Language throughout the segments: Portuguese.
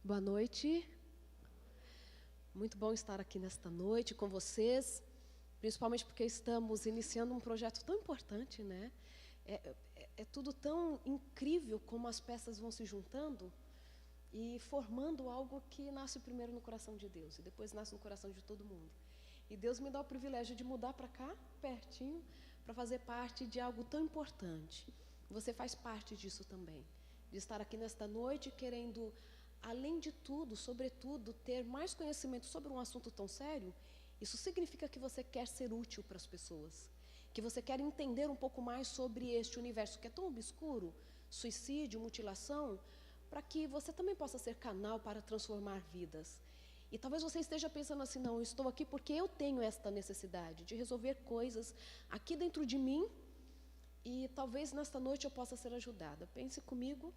Boa noite. Muito bom estar aqui nesta noite com vocês, principalmente porque estamos iniciando um projeto tão importante, né? É tudo tão incrível como as peças vão se juntando e formando algo que nasce primeiro no coração de Deus e depois nasce no coração de todo mundo. E Deus me dá o privilégio de mudar para cá, pertinho, para fazer parte de algo tão importante. Você faz parte disso também, de estar aqui nesta noite querendo, além de tudo, sobretudo, ter mais conhecimento sobre um assunto tão sério. Isso significa que você quer ser útil para as pessoas, que você quer entender um pouco mais sobre este universo que é tão obscuro, suicídio, mutilação, para que você também possa ser canal para transformar vidas. E talvez você esteja pensando assim, não, eu estou aqui porque eu tenho esta necessidade de resolver coisas aqui dentro de mim e talvez nesta noite eu possa ser ajudada. Pense comigo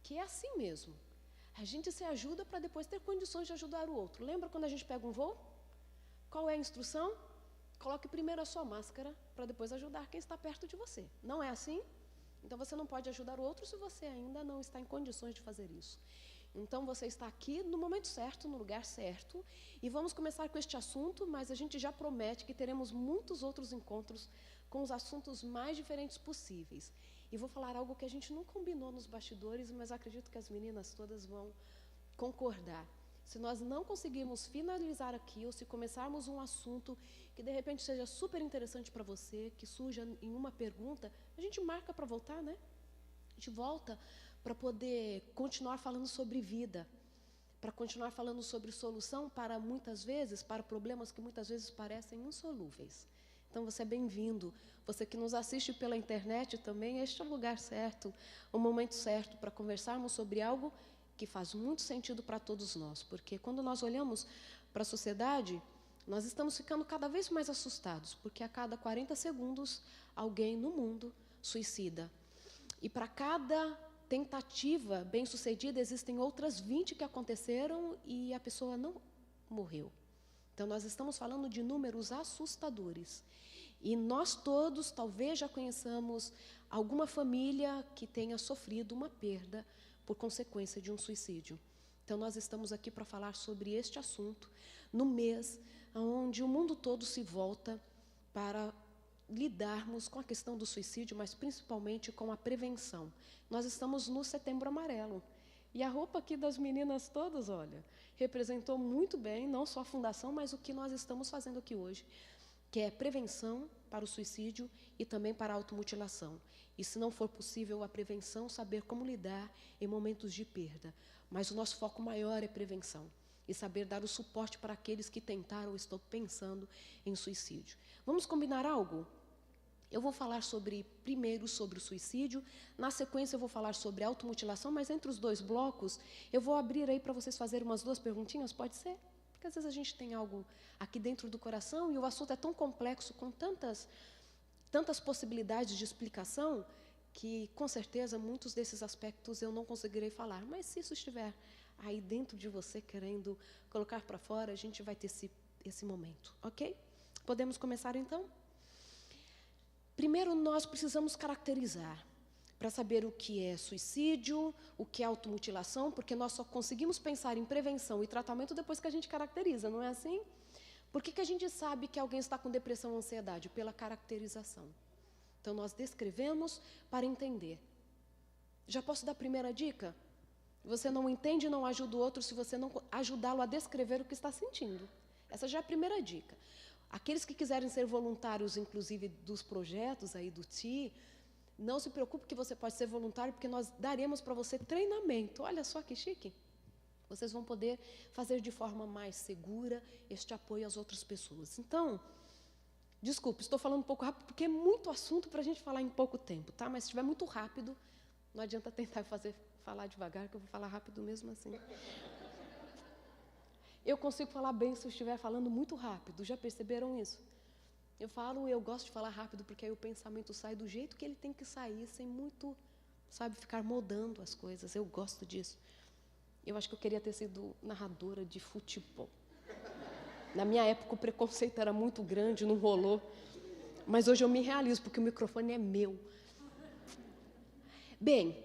que é assim mesmo. A gente se ajuda para depois ter condições de ajudar o outro. Lembra quando a gente pega um voo? Qual é a instrução? Coloque primeiro a sua máscara para depois ajudar quem está perto de você. Não é assim? Então você não pode ajudar o outro se você ainda não está em condições de fazer isso. Então você está aqui no momento certo, no lugar certo, e vamos começar com este assunto, mas a gente já promete que teremos muitos outros encontros com os assuntos mais diferentes possíveis. E vou falar algo que a gente não combinou nos bastidores, mas acredito que as meninas todas vão concordar. Se nós não conseguirmos finalizar aqui, ou se começarmos um assunto que de repente seja super interessante para você, que surja em uma pergunta, a gente marca para voltar, né? A gente volta para poder continuar falando sobre vida, para continuar falando sobre solução para muitas vezes, para problemas que muitas vezes parecem insolúveis. Então você é bem-vindo. Você que nos assiste pela internet também, este é o lugar certo, o momento certo para conversarmos sobre algo que faz muito sentido para todos nós, porque quando nós olhamos para a sociedade, nós estamos ficando cada vez mais assustados, porque a cada 40 segundos alguém no mundo suicida. E para cada tentativa bem-sucedida, existem outras 20 que aconteceram e a pessoa não morreu. Então, nós estamos falando de números assustadores. E nós todos, talvez já conheçamos alguma família que tenha sofrido uma perda por consequência de um suicídio. Então, nós estamos aqui para falar sobre este assunto no mês onde o mundo todo se volta para lidarmos com a questão do suicídio, mas principalmente com a prevenção. Nós estamos no Setembro Amarelo. E a roupa aqui das meninas todas, olha, representou muito bem, não só a fundação, mas o que nós estamos fazendo aqui hoje, que é prevenção para o suicídio e também para a automutilação. E se não for possível a prevenção, saber como lidar em momentos de perda. Mas o nosso foco maior é prevenção e saber dar o suporte para aqueles que tentaram ou estão pensando em suicídio. Vamos combinar algo? Eu vou falar primeiro sobre o suicídio, na sequência eu vou falar sobre a automutilação, mas entre os dois blocos, eu vou abrir aí para vocês fazerem umas 2 perguntinhas, pode ser? Porque às vezes a gente tem algo aqui dentro do coração e o assunto é tão complexo, com tantas possibilidades de explicação, que com certeza muitos desses aspectos eu não conseguirei falar, mas se isso estiver aí dentro de você, querendo colocar para fora, a gente vai ter esse momento, ok? Podemos começar então? Primeiro, nós precisamos caracterizar, para saber o que é suicídio, o que é automutilação, porque nós só conseguimos pensar em prevenção e tratamento depois que a gente caracteriza, não é assim? Por que a gente sabe que alguém está com depressão ou ansiedade? Pela caracterização. Então, nós descrevemos para entender. Já posso dar a primeira dica? Você não entende e não ajuda o outro se você não ajudá-lo a descrever o que está sentindo. Essa já é a primeira dica. Aqueles que quiserem ser voluntários, inclusive, dos projetos aí do TI, não se preocupe que você pode ser voluntário, porque nós daremos para você treinamento. Olha só que chique. Vocês vão poder fazer de forma mais segura este apoio às outras pessoas. Então, desculpe, estou falando um pouco rápido, porque é muito assunto para a gente falar em pouco tempo, tá? Mas se estiver muito rápido, não adianta tentar falar devagar, que eu vou falar rápido mesmo assim. Eu consigo falar bem se eu estiver falando muito rápido, já perceberam isso? Eu gosto de falar rápido, porque aí o pensamento sai do jeito que ele tem que sair, sem muito, ficar moldando as coisas. Eu gosto disso. Eu acho que eu queria ter sido narradora de futebol. Na minha época o preconceito era muito grande, não rolou. Mas hoje eu me realizo, porque o microfone é meu. Bem,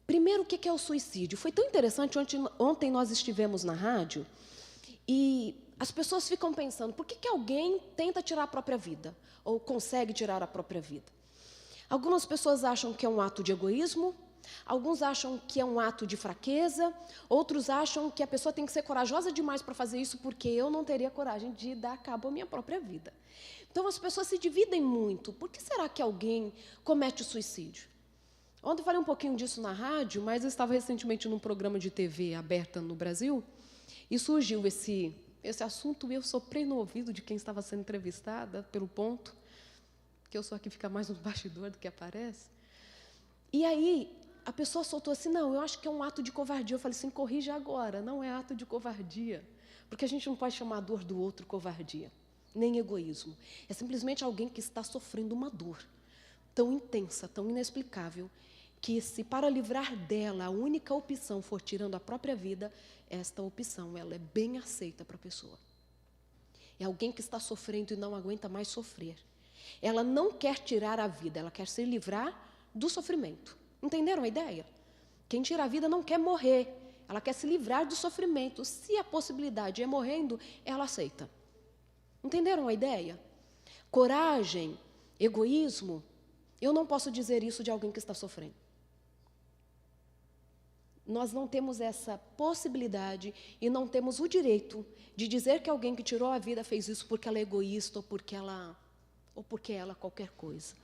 Primeiro, o que é o suicídio? Foi tão interessante, ontem nós estivemos na rádio e as pessoas ficam pensando, por que alguém tenta tirar a própria vida? Ou consegue tirar a própria vida? Algumas pessoas acham que é um ato de egoísmo, alguns acham que é um ato de fraqueza, outros acham que a pessoa tem que ser corajosa demais para fazer isso, porque eu não teria coragem de dar cabo à minha própria vida. Então as pessoas se dividem muito. Por que será que alguém comete o suicídio? Ontem eu falei um pouquinho disso na rádio, mas eu estava recentemente num programa de TV aberta no Brasil e surgiu esse assunto e eu soprei no ouvido de quem estava sendo entrevistada, pelo ponto, que eu sou a que fica mais no bastidor do que aparece. E aí a pessoa soltou assim, não, eu acho que é um ato de covardia. Eu falei assim, corrija agora, não é ato de covardia, porque a gente não pode chamar a dor do outro covardia, nem egoísmo. É simplesmente alguém que está sofrendo uma dor tão intensa, tão inexplicável, que se para livrar dela a única opção for tirando a própria vida, esta opção ela é bem aceita para a pessoa. É alguém que está sofrendo e não aguenta mais sofrer. Ela não quer tirar a vida, ela quer se livrar do sofrimento. Entenderam a ideia? Quem tira a vida não quer morrer, ela quer se livrar do sofrimento. Se a possibilidade é morrendo, ela aceita. Entenderam a ideia? Coragem, egoísmo, eu não posso dizer isso de alguém que está sofrendo. Nós não temos essa possibilidade e não temos o direito de dizer que alguém que tirou a vida fez isso porque ela é egoísta ou porque ela qualquer coisa.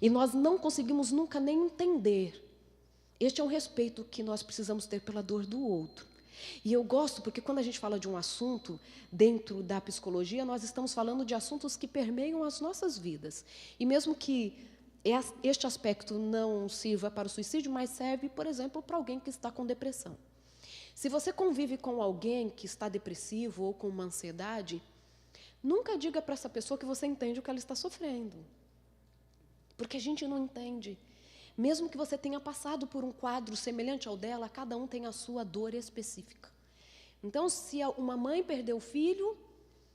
E nós não conseguimos nunca nem entender. Este é um respeito que nós precisamos ter pela dor do outro. E eu gosto porque quando a gente fala de um assunto dentro da psicologia, nós estamos falando de assuntos que permeiam as nossas vidas. E mesmo que este aspecto não sirva para o suicídio, mas serve, por exemplo, para alguém que está com depressão. Se você convive com alguém que está depressivo ou com uma ansiedade, nunca diga para essa pessoa que você entende o que ela está sofrendo. Porque a gente não entende. Mesmo que você tenha passado por um quadro semelhante ao dela, cada um tem a sua dor específica. Então, se uma mãe perdeu o filho,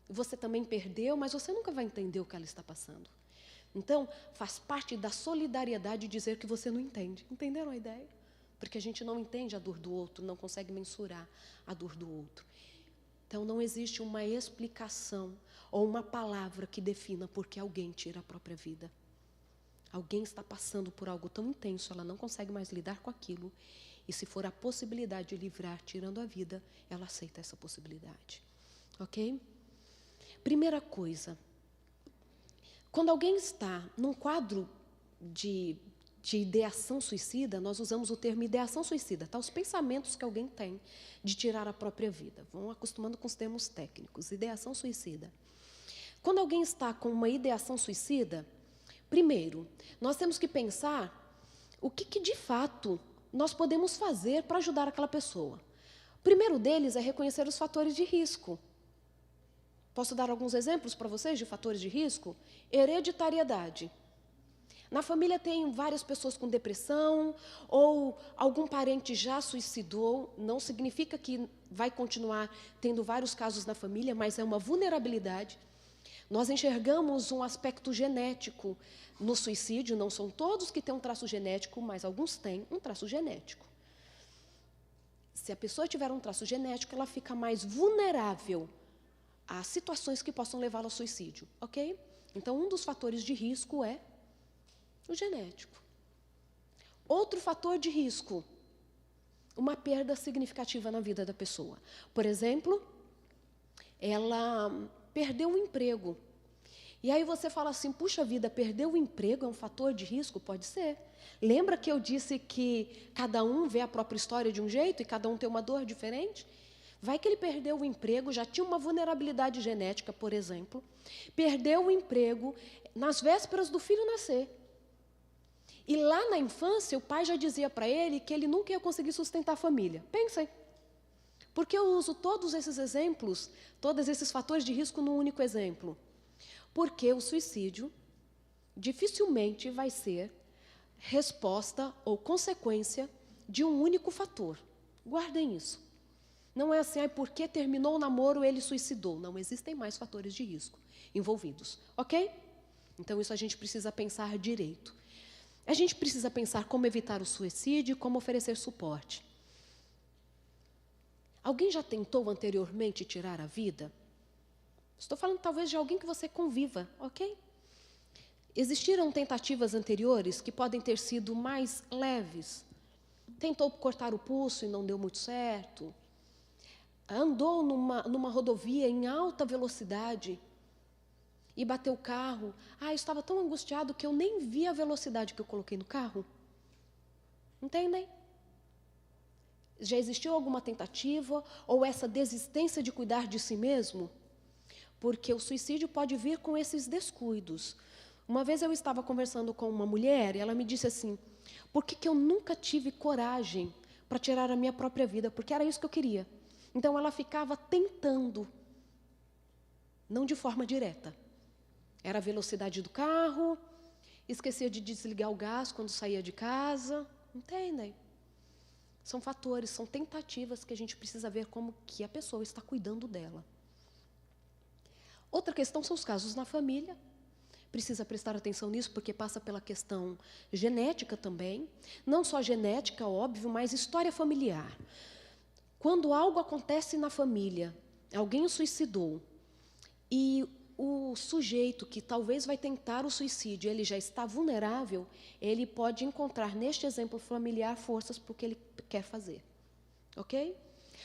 você também perdeu, mas você nunca vai entender o que ela está passando. Então, faz parte da solidariedade dizer que você não entende. Entenderam a ideia? Porque a gente não entende a dor do outro, não consegue mensurar a dor do outro. Então, não existe uma explicação ou uma palavra que defina por que alguém tira a própria vida. Alguém está passando por algo tão intenso, ela não consegue mais lidar com aquilo. E se for a possibilidade de livrar tirando a vida, ela aceita essa possibilidade. Ok? Primeira coisa. Quando alguém está num quadro de ideação suicida, nós usamos o termo ideação suicida, tá? Os pensamentos que alguém tem de tirar a própria vida. Vão acostumando com os termos técnicos. Ideação suicida. Quando alguém está com uma ideação suicida, primeiro, nós temos que pensar o que de fato nós podemos fazer para ajudar aquela pessoa. O primeiro deles é reconhecer os fatores de risco. Posso dar alguns exemplos para vocês de fatores de risco? Hereditariedade. Na família tem várias pessoas com depressão, ou algum parente já suicidou, não significa que vai continuar tendo vários casos na família, mas é uma vulnerabilidade. Nós enxergamos um aspecto genético no suicídio, não são todos que têm um traço genético, mas alguns têm um traço genético. Se a pessoa tiver um traço genético, ela fica mais vulnerável a situações que possam levá-la ao suicídio, ok? Então, um dos fatores de risco é o genético. Outro fator de risco, uma perda significativa na vida da pessoa. Por exemplo, ela perdeu o emprego. E aí você fala assim, puxa vida, perder o emprego é um fator de risco? Pode ser. Lembra que eu disse que cada um vê a própria história de um jeito e cada um tem uma dor diferente? Vai que ele perdeu o emprego, já tinha uma vulnerabilidade genética, por exemplo, perdeu o emprego nas vésperas do filho nascer. E lá na infância, o pai já dizia para ele que ele nunca ia conseguir sustentar a família. Pensem. Por que eu uso todos esses exemplos, todos esses fatores de risco num único exemplo? Porque o suicídio dificilmente vai ser resposta ou consequência de um único fator. Guardem isso. Não é assim, porque terminou o namoro, ele suicidou. Não existem mais fatores de risco envolvidos, ok? Então, isso a gente precisa pensar direito. A gente precisa pensar como evitar o suicídio e como oferecer suporte. Alguém já tentou anteriormente tirar a vida? Estou falando talvez de alguém que você conviva, ok? Existiram tentativas anteriores que podem ter sido mais leves. Tentou cortar o pulso e não deu muito certo. Andou numa rodovia em alta velocidade e bateu o carro. Eu estava tão angustiado que eu nem vi a velocidade que eu coloquei no carro. Entendem? Já existiu alguma tentativa ou essa desistência de cuidar de si mesmo? Porque o suicídio pode vir com esses descuidos. Uma vez eu estava conversando com uma mulher e ela me disse assim, por que eu nunca tive coragem para tirar a minha própria vida? Porque era isso que eu queria. Então ela ficava tentando, não de forma direta. Era a velocidade do carro, esquecia de desligar o gás quando saía de casa. Entendem? São fatores, são tentativas que a gente precisa ver como que a pessoa está cuidando dela. Outra questão são os casos na família. Precisa prestar atenção nisso, porque passa pela questão genética também. Não só genética, óbvio, mas história familiar. Quando algo acontece na família, alguém suicidou, e o sujeito que talvez vai tentar o suicídio, ele já está vulnerável, ele pode encontrar neste exemplo familiar forças para o que ele quer fazer. Ok?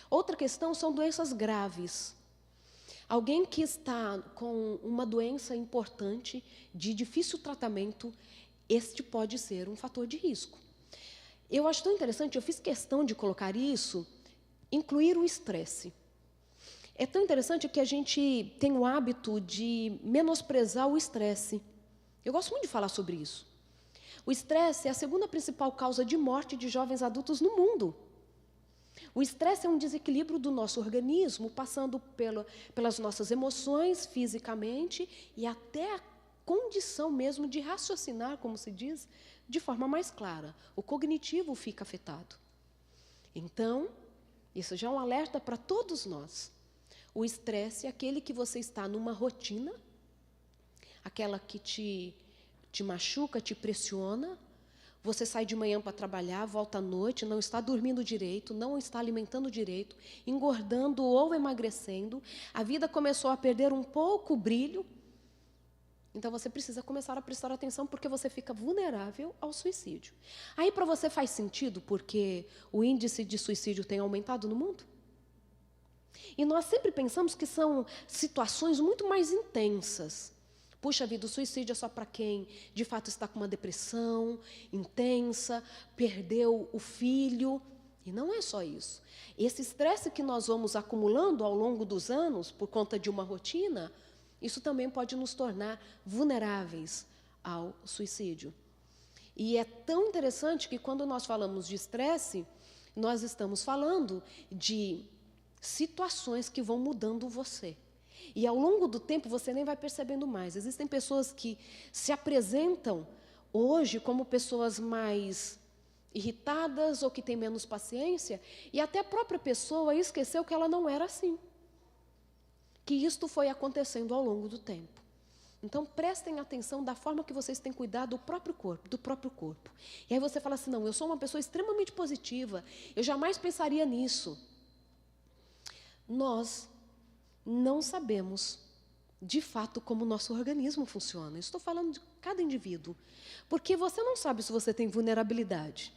Outra questão são doenças graves. Alguém que está com uma doença importante, de difícil tratamento, este pode ser um fator de risco. Eu acho tão interessante, eu fiz questão de colocar isso, incluir o estresse. É tão interessante que a gente tem o hábito de menosprezar o estresse. Eu gosto muito de falar sobre isso. O estresse é a segunda principal causa de morte de jovens adultos no mundo. O estresse é um desequilíbrio do nosso organismo, passando pelas nossas emoções, fisicamente, e até a condição mesmo de raciocinar, como se diz, de forma mais clara. O cognitivo fica afetado. Então, isso já é um alerta para todos nós. O estresse é aquele que você está numa rotina, aquela que te machuca, te pressiona. Você sai de manhã para trabalhar, volta à noite, não está dormindo direito, não está alimentando direito, engordando ou emagrecendo. A vida começou a perder um pouco o brilho. Então, você precisa começar a prestar atenção, porque você fica vulnerável ao suicídio. Aí, para você faz sentido, porque o índice de suicídio tem aumentado no mundo? E nós sempre pensamos que são situações muito mais intensas. Puxa vida, o suicídio é só para quem, de fato, está com uma depressão intensa, perdeu o filho. E não é só isso. Esse estresse que nós vamos acumulando ao longo dos anos, por conta de uma rotina, isso também pode nos tornar vulneráveis ao suicídio. E é tão interessante que, quando nós falamos de estresse, nós estamos falando de situações que vão mudando você. E ao longo do tempo você nem vai percebendo mais. Existem pessoas que se apresentam hoje como pessoas mais irritadas ou que têm menos paciência, e até a própria pessoa esqueceu que ela não era assim. Que isto foi acontecendo ao longo do tempo. Então, prestem atenção da forma que vocês têm cuidado do próprio corpo. E aí você fala assim, não, eu sou uma pessoa extremamente positiva, eu jamais pensaria nisso. Nós não sabemos, de fato, como o nosso organismo funciona. Estou falando de cada indivíduo. Porque você não sabe se você tem vulnerabilidade.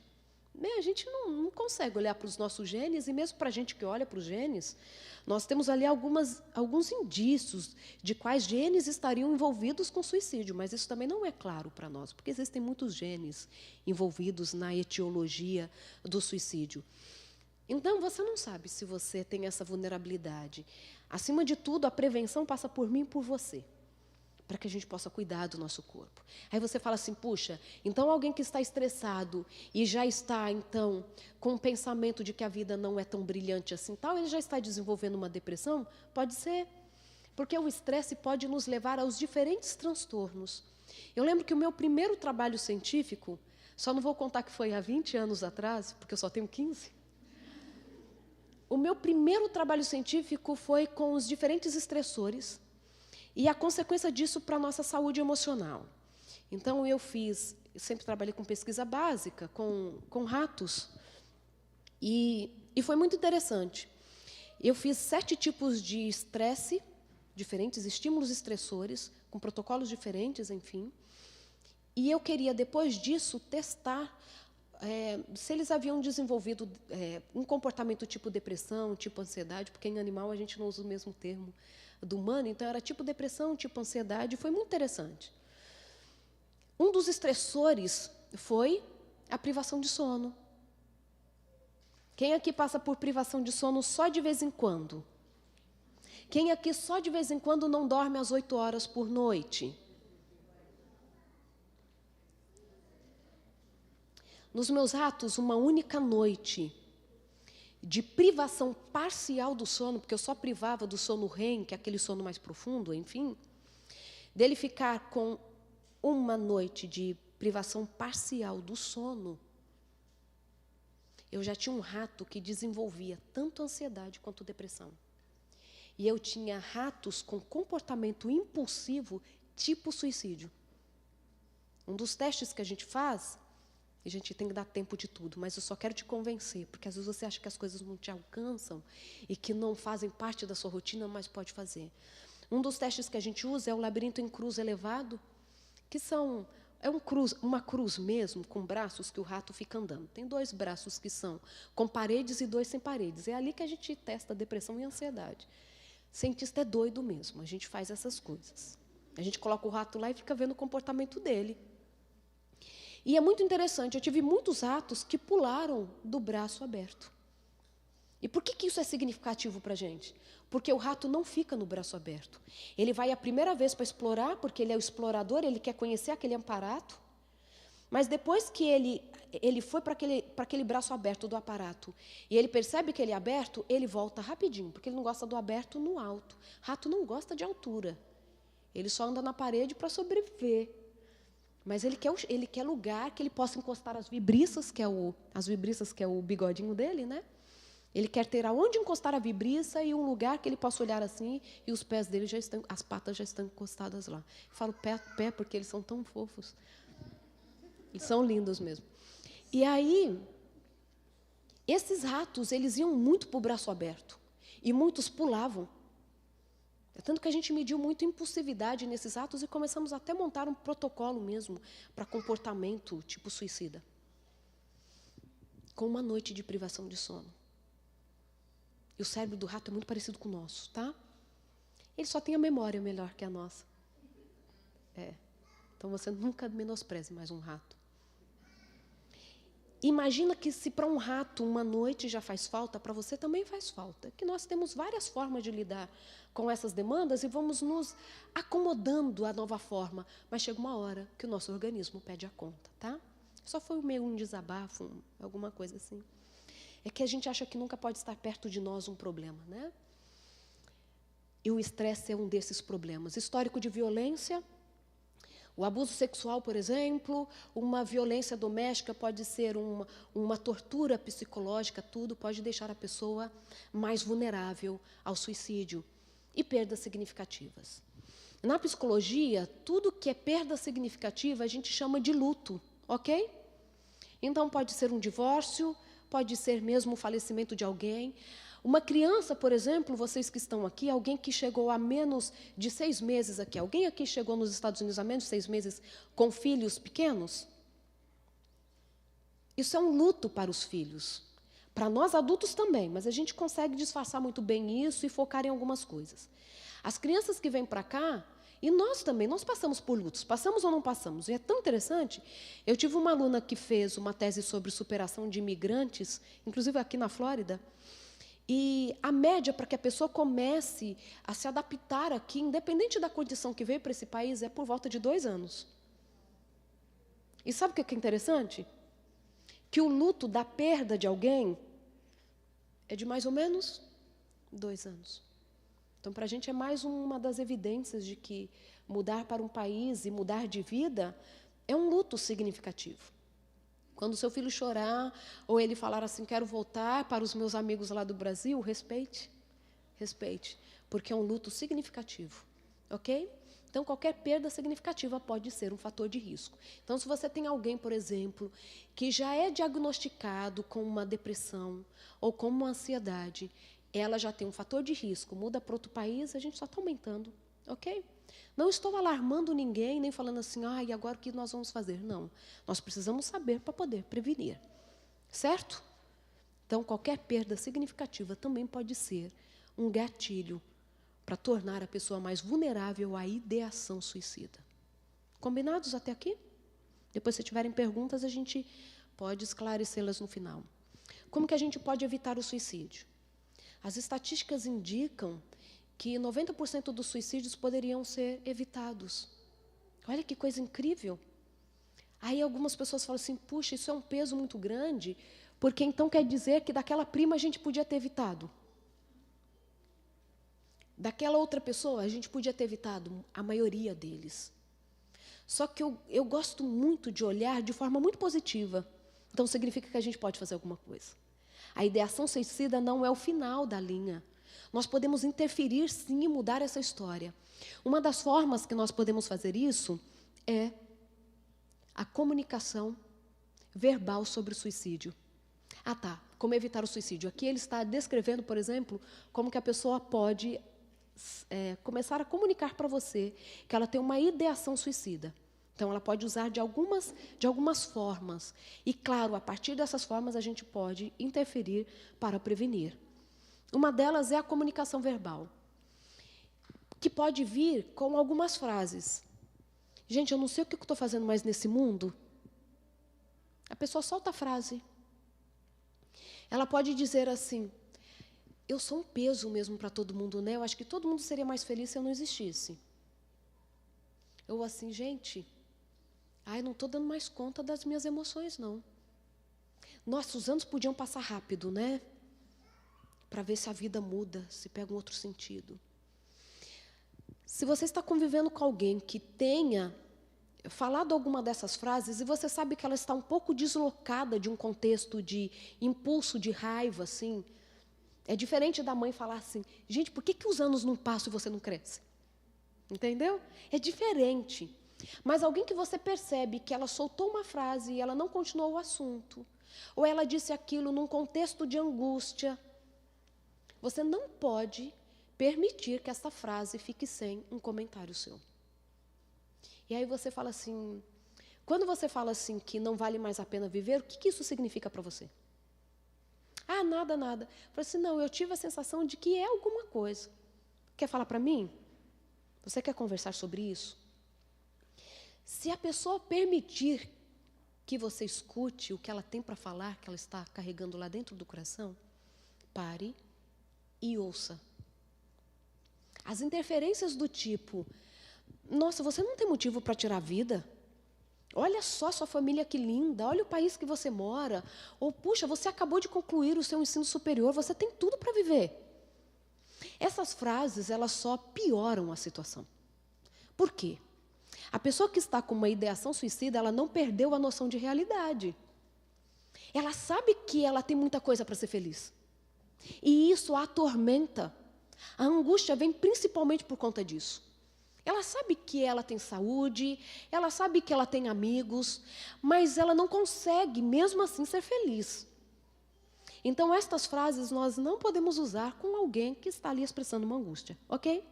A gente não consegue olhar para os nossos genes, e mesmo para a gente que olha para os genes, nós temos ali alguns indícios de quais genes estariam envolvidos com suicídio, mas isso também não é claro para nós, porque existem muitos genes envolvidos na etiologia do suicídio. Então, você não sabe se você tem essa vulnerabilidade. Acima de tudo, a prevenção passa por mim e por você, para que a gente possa cuidar do nosso corpo. Aí você fala assim, puxa, então alguém que está estressado e já está, então, com o pensamento de que a vida não é tão brilhante assim, tal, ele já está desenvolvendo uma depressão? Pode ser, porque o estresse pode nos levar aos diferentes transtornos. Eu lembro que o meu primeiro trabalho científico, só não vou contar que foi há 20 anos atrás, porque eu só tenho 15, o meu primeiro trabalho científico foi com os diferentes estressores e a consequência disso para a nossa saúde emocional. Então, eu fiz Eu sempre trabalhei com pesquisa básica, com ratos. E foi muito interessante. Eu fiz 7 tipos de estresse, diferentes estímulos estressores, com protocolos diferentes, enfim. E eu queria, depois disso, testar se eles haviam desenvolvido um comportamento tipo depressão, tipo ansiedade, porque em animal a gente não usa o mesmo termo do humano, então era tipo depressão, tipo ansiedade, e foi muito interessante. Um dos estressores foi a privação de sono. Quem aqui passa por privação de sono só de vez em quando? Quem aqui só de vez em quando não dorme às 8 horas por noite? Nos meus ratos, uma única noite de privação parcial do sono, porque eu só privava do sono REM, que é aquele sono mais profundo, enfim, dele ficar com uma noite de privação parcial do sono, eu já tinha um rato que desenvolvia tanto ansiedade quanto depressão. E eu tinha ratos com comportamento impulsivo tipo suicídio. Um dos testes que a gente faz, e a gente tem que dar tempo de tudo, mas eu só quero te convencer, porque às vezes você acha que as coisas não te alcançam e que não fazem parte da sua rotina, mas pode fazer. Um dos testes que a gente usa é o labirinto em cruz elevado, que uma cruz mesmo, com braços que o rato fica andando. Tem 2 braços que são com paredes e 2 sem paredes. É ali que a gente testa a depressão e a ansiedade. Cientista é doido mesmo, a gente faz essas coisas. A gente coloca o rato lá e fica vendo o comportamento dele. E é muito interessante, eu tive muitos ratos que pularam do braço aberto. E por que isso é significativo para a gente? Porque o rato não fica no braço aberto. Ele vai a primeira vez para explorar, porque ele é o explorador, ele quer conhecer aquele aparato. Mas depois que ele foi para aquele braço aberto do aparato, e ele percebe que ele é aberto, ele volta rapidinho, porque ele não gosta do aberto no alto. Rato não gosta de altura. Ele só anda na parede para sobreviver. Mas ele quer lugar que ele possa encostar as vibriças, que é o bigodinho dele, né? Ele quer ter aonde encostar a vibriça e um lugar que ele possa olhar assim e os pés dele as patas já estão encostadas lá. Eu falo pé porque eles são tão fofos. Eles são lindos mesmo. E aí, esses ratos, eles iam muito para o braço aberto. E muitos pulavam. É tanto que a gente mediu muito impulsividade nesses ratos e começamos até a montar um protocolo mesmo para comportamento tipo suicida. Com uma noite de privação de sono. E o cérebro do rato é muito parecido com o nosso, tá? Ele só tem a memória melhor que a nossa. Então você nunca menospreze mais um rato. Imagina que se para um rato uma noite já faz falta, para você também faz falta. Que nós temos várias formas de lidar com essas demandas e vamos nos acomodando à nova forma. Mas chega uma hora que o nosso organismo pede a conta, tá? Só foi meio um desabafo, alguma coisa assim. É que a gente acha que nunca pode estar perto de nós um problema, né? E o estresse é um desses problemas. Histórico de violência, o abuso sexual, por exemplo, uma violência doméstica pode ser uma tortura psicológica, tudo pode deixar a pessoa mais vulnerável ao suicídio e perdas significativas. Na psicologia, tudo que é perda significativa a gente chama de luto, ok? Então pode ser um divórcio, pode ser mesmo o falecimento de alguém. Uma criança, por exemplo, vocês que estão aqui, alguém que chegou a menos de 6 meses aqui, alguém aqui chegou nos Estados Unidos a menos de 6 meses com filhos pequenos? Isso é um luto para os filhos. Para nós adultos também, mas a gente consegue disfarçar muito bem isso e focar em algumas coisas. As crianças que vêm para cá, e nós também, nós passamos por lutos, passamos ou não passamos? E é tão interessante, eu tive uma aluna que fez uma tese sobre superação de imigrantes, inclusive aqui na Flórida, e a média para que a pessoa comece a se adaptar aqui, independente da condição que veio para esse país, é por volta de 2 anos. E sabe o que é interessante? Que o luto da perda de alguém é de mais ou menos 2 anos. Então, para a gente é mais uma das evidências de que mudar para um país e mudar de vida é um luto significativo. Quando seu filho chorar, ou ele falar assim, quero voltar para os meus amigos lá do Brasil, respeite, porque é um luto significativo, ok? Então, qualquer perda significativa pode ser um fator de risco. Então, se você tem alguém, por exemplo, que já é diagnosticado com uma depressão ou com uma ansiedade, ela já tem um fator de risco, muda para outro país, a gente só está aumentando, ok? Não estou alarmando ninguém, nem falando assim, e agora o que nós vamos fazer? Não, nós precisamos saber para poder prevenir, certo? Então, qualquer perda significativa também pode ser um gatilho para tornar a pessoa mais vulnerável à ideação suicida. Combinados até aqui? Depois, se tiverem perguntas, a gente pode esclarecê-las no final. Como que a gente pode evitar o suicídio? As estatísticas indicam que 90% dos suicídios poderiam ser evitados. Olha que coisa incrível. Aí algumas pessoas falam assim, puxa, isso é um peso muito grande, porque então quer dizer que daquela prima a gente podia ter evitado. Daquela outra pessoa a gente podia ter evitado a maioria deles. Só que eu gosto muito de olhar de forma muito positiva. Então significa que a gente pode fazer alguma coisa. A ideação suicida não é o final da linha. Nós podemos interferir, sim, e mudar essa história. Uma das formas que nós podemos fazer isso é a comunicação verbal sobre o suicídio. Como evitar o suicídio? Aqui ele está descrevendo, por exemplo, como que a pessoa pode começar a comunicar para você que ela tem uma ideação suicida. Então, ela pode usar de algumas formas. E, claro, a partir dessas formas, a gente pode interferir para prevenir. Uma delas é a comunicação verbal, que pode vir com algumas frases. Gente, eu não sei o que eu estou fazendo mais nesse mundo. A pessoa solta a frase. Ela pode dizer assim, eu sou um peso mesmo para todo mundo, né? Eu acho que todo mundo seria mais feliz se eu não existisse. Ou assim, gente, não estou dando mais conta das minhas emoções, não. Nossa, os anos podiam passar rápido, né? Para ver se a vida muda, se pega um outro sentido. Se você está convivendo com alguém que tenha falado alguma dessas frases e você sabe que ela está um pouco deslocada de um contexto de impulso, de raiva, assim, é diferente da mãe falar assim, gente, por que os anos não passam e você não cresce? Entendeu? É diferente. Mas alguém que você percebe que ela soltou uma frase e ela não continuou o assunto, ou ela disse aquilo num contexto de angústia, você não pode permitir que essa frase fique sem um comentário seu. E aí você fala assim, quando você fala assim que não vale mais a pena viver, o que isso significa para você? Nada. Eu falei assim, não, eu tive a sensação de que é alguma coisa. Quer falar para mim? Você quer conversar sobre isso? Se a pessoa permitir que você escute o que ela tem para falar, que ela está carregando lá dentro do coração, pare e ouça. As interferências do tipo, nossa, você não tem motivo para tirar a vida? Olha só sua família que linda, olha o país que você mora. Ou, puxa, você acabou de concluir o seu ensino superior, você tem tudo para viver. Essas frases, elas só pioram a situação. Por quê? A pessoa que está com uma ideação suicida, ela não perdeu a noção de realidade. Ela sabe que ela tem muita coisa para ser feliz. E isso a atormenta. A angústia vem principalmente por conta disso. Ela sabe que ela tem saúde, ela sabe que ela tem amigos, mas ela não consegue, mesmo assim, ser feliz. Então, estas frases nós não podemos usar com alguém que está ali expressando uma angústia, ok?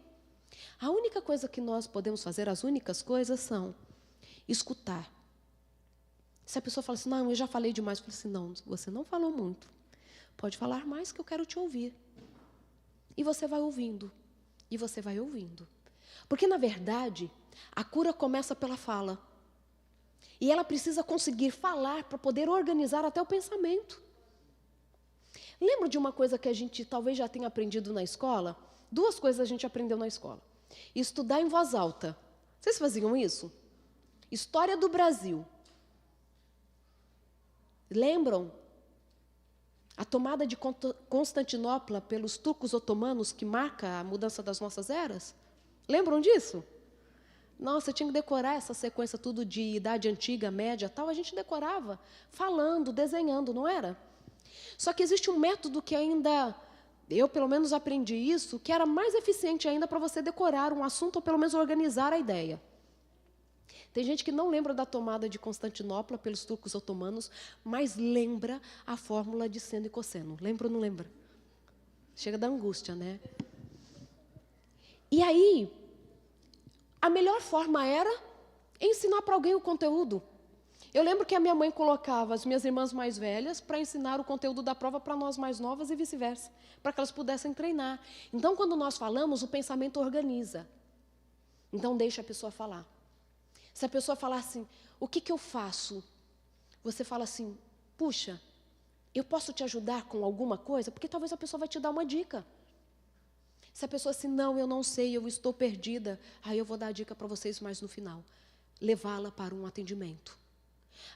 A única coisa que nós podemos fazer, as únicas coisas são escutar. Se a pessoa fala assim, não, eu já falei demais, eu falo assim, não, você não falou muito. Pode falar mais que eu quero te ouvir. E você vai ouvindo, e você vai ouvindo. Porque, na verdade, a cura começa pela fala. E ela precisa conseguir falar para poder organizar até o pensamento. Lembra de uma coisa que a gente talvez já tenha aprendido na escola? 2 coisas a gente aprendeu na escola. Estudar em voz alta. Vocês faziam isso? História do Brasil. Lembram? A tomada de Constantinopla pelos turcos otomanos, que marca a mudança das nossas eras? Lembram disso? Nossa, eu tinha que decorar essa sequência tudo de idade antiga, média, tal. A gente decorava, falando, desenhando, não era? Só que existe um método que ainda Eu, pelo menos, aprendi isso, que era mais eficiente ainda para você decorar um assunto ou, pelo menos, organizar a ideia. Tem gente que não lembra da tomada de Constantinopla pelos turcos otomanos, mas lembra a fórmula de seno e cosseno. Lembra ou não lembra? Chega da angústia, né? E aí, a melhor forma era ensinar para alguém o conteúdo. Eu lembro que a minha mãe colocava as minhas irmãs mais velhas para ensinar o conteúdo da prova para nós mais novas e vice-versa, para que elas pudessem treinar. Então, quando nós falamos, o pensamento organiza. Então, deixa a pessoa falar. Se a pessoa falar assim, o que eu faço? Você fala assim, puxa, eu posso te ajudar com alguma coisa? Porque talvez a pessoa vai te dar uma dica. Se a pessoa assim, não, eu não sei, eu estou perdida, aí eu vou dar a dica para vocês mais no final. Levá-la para um atendimento.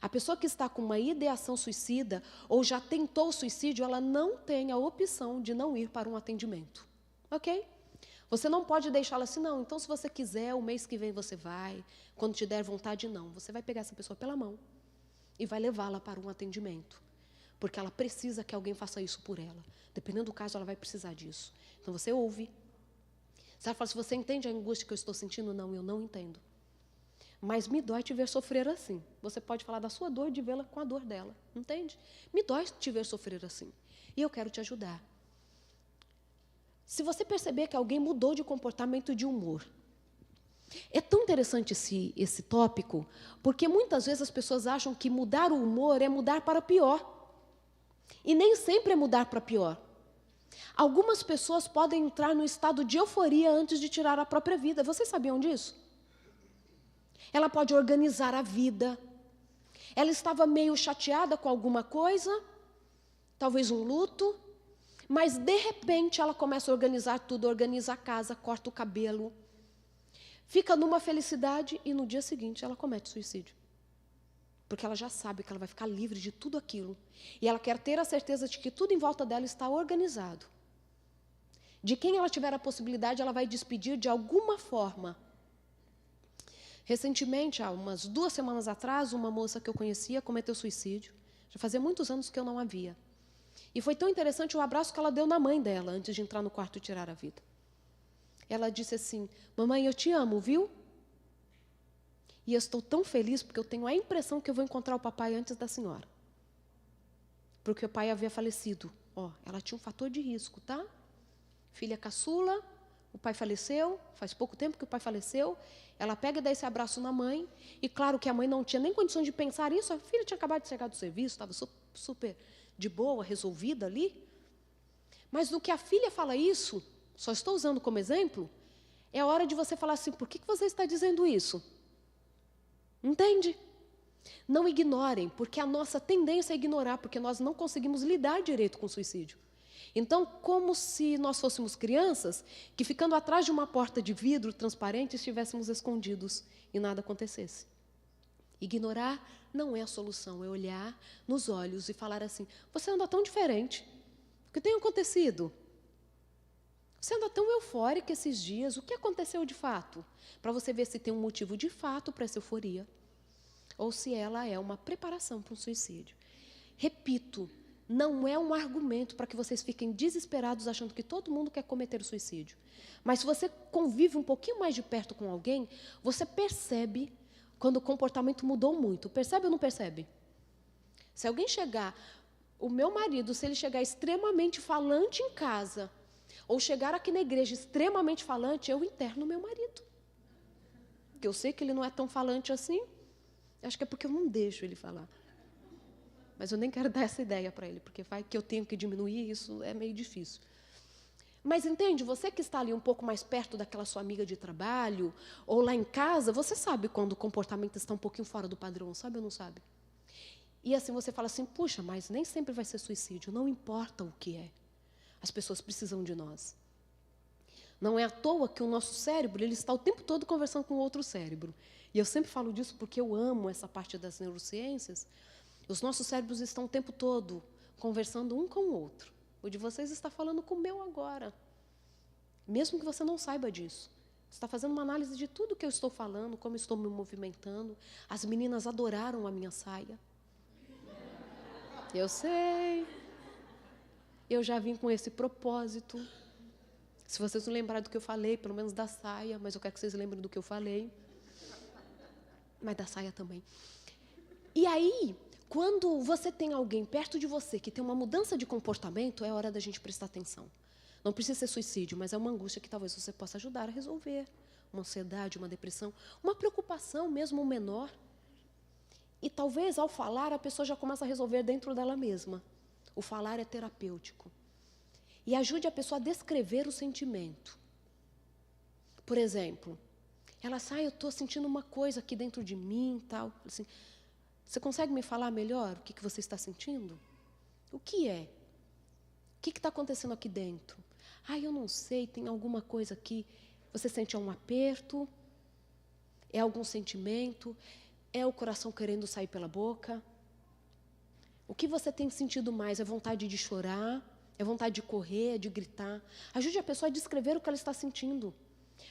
A pessoa que está com uma ideação suicida ou já tentou suicídio, ela não tem a opção de não ir para um atendimento. Ok? Você não pode deixá-la assim, não, então se você quiser, o mês que vem você vai, quando te der vontade, não. Você vai pegar essa pessoa pela mão e vai levá-la para um atendimento. Porque ela precisa que alguém faça isso por ela. Dependendo do caso, ela vai precisar disso. Então você ouve. Você fala, se você entende a angústia que eu estou sentindo, não, eu não entendo. Mas me dói te ver sofrer assim. Você pode falar da sua dor e de vê-la com a dor dela. Entende? Me dói te ver sofrer assim. E eu quero te ajudar. Se você perceber que alguém mudou de comportamento e de humor, é tão interessante esse tópico, porque muitas vezes as pessoas acham que mudar o humor é mudar para pior. E nem sempre é mudar para pior. Algumas pessoas podem entrar no estado de euforia antes de tirar a própria vida. Vocês sabiam disso? Ela pode organizar a vida. Ela estava meio chateada com alguma coisa, talvez um luto, mas de repente ela começa a organizar tudo, organiza a casa, corta o cabelo, fica numa felicidade e no dia seguinte ela comete suicídio. Porque ela já sabe que ela vai ficar livre de tudo aquilo. E ela quer ter a certeza de que tudo em volta dela está organizado. De quem ela tiver a possibilidade, ela vai despedir de alguma forma. Recentemente, há umas 2 semanas atrás, uma moça que eu conhecia cometeu suicídio. Já fazia muitos anos que eu não a via. E foi tão interessante o abraço que ela deu na mãe dela, antes de entrar no quarto e tirar a vida. Ela disse assim, mamãe, eu te amo, viu? E eu estou tão feliz porque eu tenho a impressão que eu vou encontrar o papai antes da senhora. Porque o pai havia falecido. Ela tinha um fator de risco, tá? Filha caçula, o pai faleceu, faz pouco tempo que o pai faleceu. Ela pega e dá esse abraço na mãe. E claro que a mãe não tinha nem condições de pensar isso. A filha tinha acabado de chegar do serviço, estava super de boa, resolvida ali. Mas no que a filha fala isso, só estou usando como exemplo, é a hora de você falar assim, por que você está dizendo isso? Entende? Não ignorem, porque a nossa tendência é ignorar, porque nós não conseguimos lidar direito com o suicídio. Então, como se nós fôssemos crianças, que ficando atrás de uma porta de vidro transparente, estivéssemos escondidos e nada acontecesse. Ignorar não é a solução, é olhar nos olhos e falar assim, você anda tão diferente, o que tem acontecido? Você anda tão eufórica esses dias, o que aconteceu de fato? Para você ver se tem um motivo de fato para essa euforia, ou se ela é uma preparação para um suicídio. Repito, não é um argumento para que vocês fiquem desesperados achando que todo mundo quer cometer o suicídio. Mas se você convive um pouquinho mais de perto com alguém, você percebe quando o comportamento mudou muito. Percebe ou não percebe? Se alguém chegar, o meu marido, se ele chegar extremamente falante em casa, ou chegar aqui na igreja extremamente falante, eu interno meu marido. Porque eu sei que ele não é tão falante assim. Acho que é porque eu não deixo ele falar. Mas eu nem quero dar essa ideia para ele, porque vai que eu tenho que diminuir, isso é meio difícil. Mas entende, você que está ali um pouco mais perto daquela sua amiga de trabalho, ou lá em casa, você sabe quando o comportamento está um pouquinho fora do padrão, sabe ou não sabe? E assim você fala assim, puxa, mas nem sempre vai ser suicídio, não importa o que é. As pessoas precisam de nós. Não é à toa que o nosso cérebro, ele está o tempo todo conversando com outro cérebro. E eu sempre falo disso porque eu amo essa parte das neurociências. Os nossos cérebros estão o tempo todo conversando um com o outro. O de vocês está falando com o meu agora. Mesmo que você não saiba disso. Você está fazendo uma análise de tudo que eu estou falando, como eu estou me movimentando. As meninas adoraram a minha saia. Eu sei. eu já vim com esse propósito. Se vocês não lembrarem do que eu falei, pelo menos da saia, mas eu quero que vocês lembrem do que eu falei. Mas da saia também. E aí, quando você tem alguém perto de você que tem uma mudança de comportamento, é hora da gente prestar atenção. Não precisa ser suicídio, mas é uma angústia que talvez você possa ajudar a resolver. Uma ansiedade, uma depressão, uma preocupação mesmo menor. E talvez, ao falar, a pessoa já começa a resolver dentro dela mesma. O falar é terapêutico. E ajude a pessoa a descrever o sentimento. Por exemplo, ela sai, eu estou sentindo uma coisa aqui dentro de mim, tal. Assim, você consegue me falar melhor o que você está sentindo? O que é? O que está acontecendo aqui dentro? Eu não sei, tem alguma coisa aqui. Você sente um aperto? É algum sentimento? É o coração querendo sair pela boca? O que você tem sentido mais? É vontade de chorar? É vontade de correr, de gritar? Ajude a pessoa a descrever o que ela está sentindo,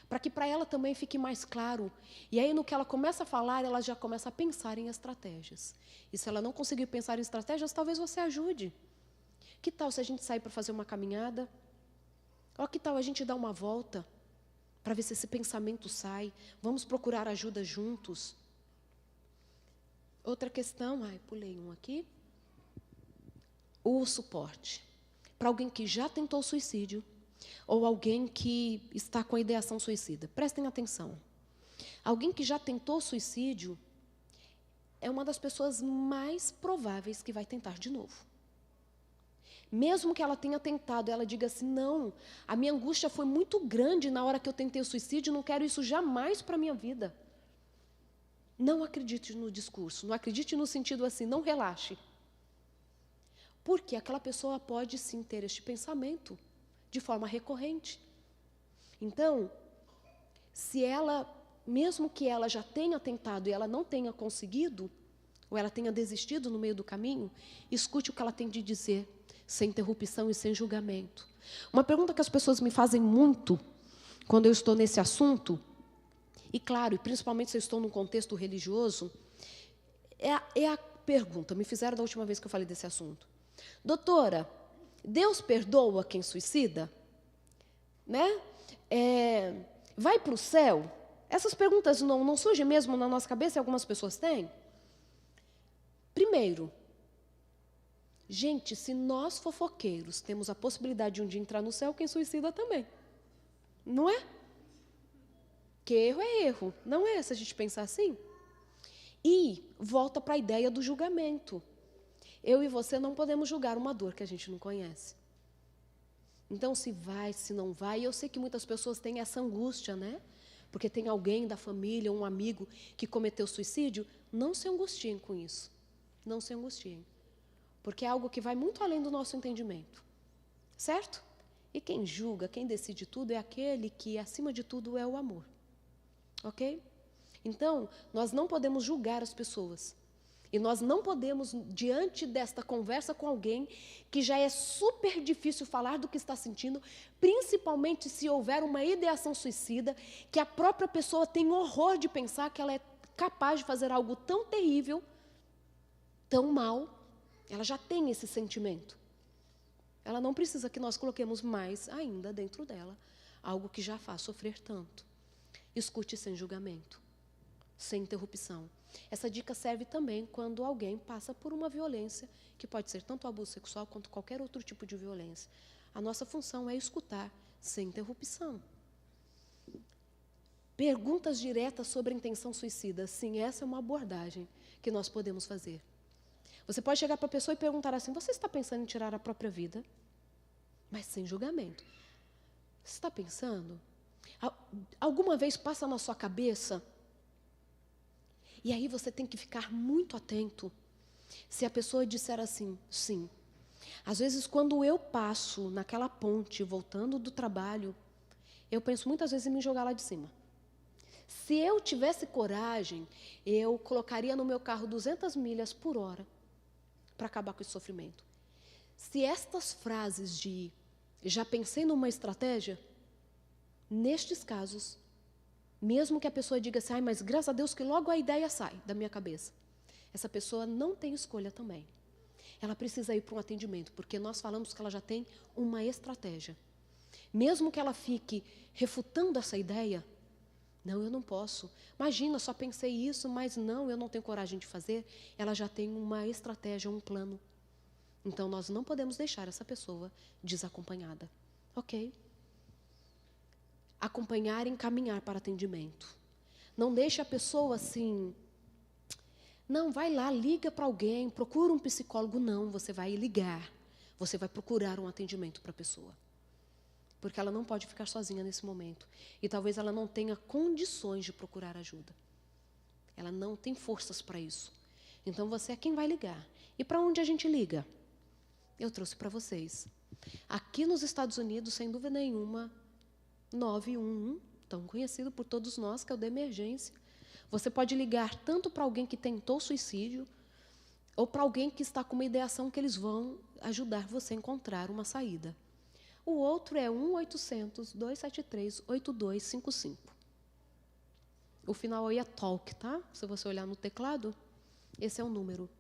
para que para ela também fique mais claro. E aí, no que ela começa a falar, ela já começa a pensar em estratégias. E se ela não conseguir pensar em estratégias, talvez você ajude. Que tal se a gente sair para fazer uma caminhada? Ou que tal a gente dar uma volta, para ver se esse pensamento sai? Vamos procurar ajuda juntos. Outra questão, pulei um aqui. O suporte. Para alguém que já tentou suicídio, ou alguém que está com a ideação suicida. Prestem atenção. Alguém que já tentou suicídio é uma das pessoas mais prováveis que vai tentar de novo. Mesmo que ela tenha tentado, ela diga assim, não, a minha angústia foi muito grande na hora que eu tentei o suicídio, não quero isso jamais para a minha vida. Não acredite no discurso, não acredite no sentido assim, não relaxe. Porque aquela pessoa pode sim ter este pensamento de forma recorrente. Então, se ela, mesmo que ela já tenha tentado e ela não tenha conseguido, ou ela tenha desistido no meio do caminho, escute o que ela tem de dizer, sem interrupção e sem julgamento. Uma pergunta que as pessoas me fazem muito, quando eu estou nesse assunto, e claro, e principalmente se eu estou num contexto religioso, é a pergunta, me fizeram da última vez que eu falei desse assunto. Doutora, Deus perdoa quem suicida? Né? Vai para o céu? Essas perguntas não surgem mesmo na nossa cabeça e algumas pessoas têm? Primeiro, gente, se nós fofoqueiros temos a possibilidade de um dia entrar no céu, quem suicida também. Não é? Que erro é erro, não é se a gente pensar assim? E volta para a ideia do julgamento. Eu e você não podemos julgar uma dor que a gente não conhece. Então, se vai, se não vai, eu sei que muitas pessoas têm essa angústia, né? Porque tem alguém da família, um amigo que cometeu suicídio, não se angustiem com isso. Não se angustiem. Porque é algo que vai muito além do nosso entendimento. Certo? E quem julga, quem decide tudo é aquele que, acima de tudo, é o amor. Ok? Então, nós não podemos julgar as pessoas. E nós não podemos, diante desta conversa com alguém, que já é super difícil falar do que está sentindo, principalmente se houver uma ideação suicida, que a própria pessoa tem horror de pensar que ela é capaz de fazer algo tão terrível, tão mal, ela já tem esse sentimento. Ela não precisa que nós coloquemos mais ainda dentro dela algo que já faz sofrer tanto. Escute sem julgamento, sem interrupção. Essa dica serve também quando alguém passa por uma violência, que pode ser tanto abuso sexual quanto qualquer outro tipo de violência. A nossa função é escutar sem interrupção. Perguntas diretas sobre a intenção suicida. Sim, essa é uma abordagem que nós podemos fazer. Você pode chegar para a pessoa e perguntar assim, você está pensando em tirar a própria vida? Mas sem julgamento. Você está pensando? Alguma vez passa na sua cabeça? E aí você tem que ficar muito atento. Se a pessoa disser assim, sim. Às vezes, quando eu passo naquela ponte, voltando do trabalho, eu penso muitas vezes em me jogar lá de cima. Se eu tivesse coragem, eu colocaria no meu carro 200 milhas por hora para acabar com esse sofrimento. Se estas frases de já pensei numa estratégia, nestes casos, mesmo que a pessoa diga assim, mas graças a Deus que logo a ideia sai da minha cabeça. Essa pessoa não tem escolha também. ela precisa ir para um atendimento, porque nós falamos que ela já tem uma estratégia. Mesmo que ela fique refutando essa ideia, não, eu não posso. Imagina, só pensei isso, mas não, eu não tenho coragem de fazer. Ela já tem uma estratégia, um plano. Então, nós não podemos deixar essa pessoa desacompanhada. Ok? Acompanhar e encaminhar para atendimento. Não deixe a pessoa assim... Não, vai lá, liga para alguém, procura um psicólogo. Não, você vai ligar. Você vai procurar um atendimento para a pessoa. Porque ela não pode ficar sozinha nesse momento. E talvez ela não tenha condições de procurar ajuda. Ela não tem forças para isso. Então, você é quem vai ligar. E para onde a gente liga? Eu trouxe para vocês. Aqui nos Estados Unidos, sem dúvida nenhuma, 911, tão conhecido por todos nós, que é o da emergência. Você pode ligar tanto para alguém que tentou suicídio, ou para alguém que está com uma ideação que eles vão ajudar você a encontrar uma saída. O outro é 1-800-273-8255. O final aí é TALK, tá? Se você olhar no teclado, esse é o número.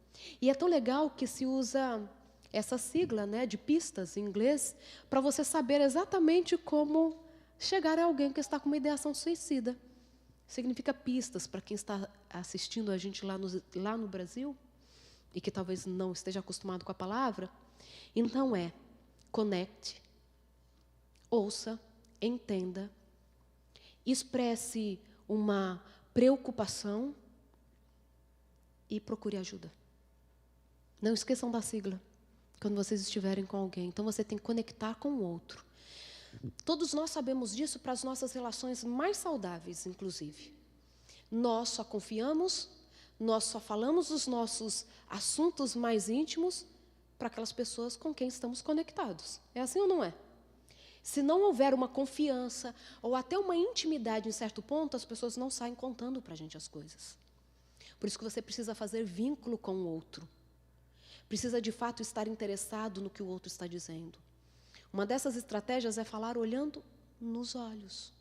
E é tão legal que se usa essa sigla, né, de pistas em inglês, para você saber exatamente como chegar a alguém que está com uma ideação suicida. Significa pistas, para quem está assistindo a gente lá no Brasil, e que talvez não esteja acostumado com a palavra. Então conecte, ouça, entenda, expresse uma preocupação e procure ajuda. Não esqueçam da sigla, quando vocês estiverem com alguém. Então, você tem que conectar com o outro. Todos nós sabemos disso para as nossas relações mais saudáveis, inclusive. Nós só confiamos, nós só falamos os nossos assuntos mais íntimos para aquelas pessoas com quem estamos conectados. É assim ou não é? Se não houver uma confiança ou até uma intimidade em certo ponto, as pessoas não saem contando para a gente as coisas. Por isso que você precisa fazer vínculo com o outro. Precisa, de fato, estar interessado no que o outro está dizendo. Uma dessas estratégias é falar olhando nos olhos.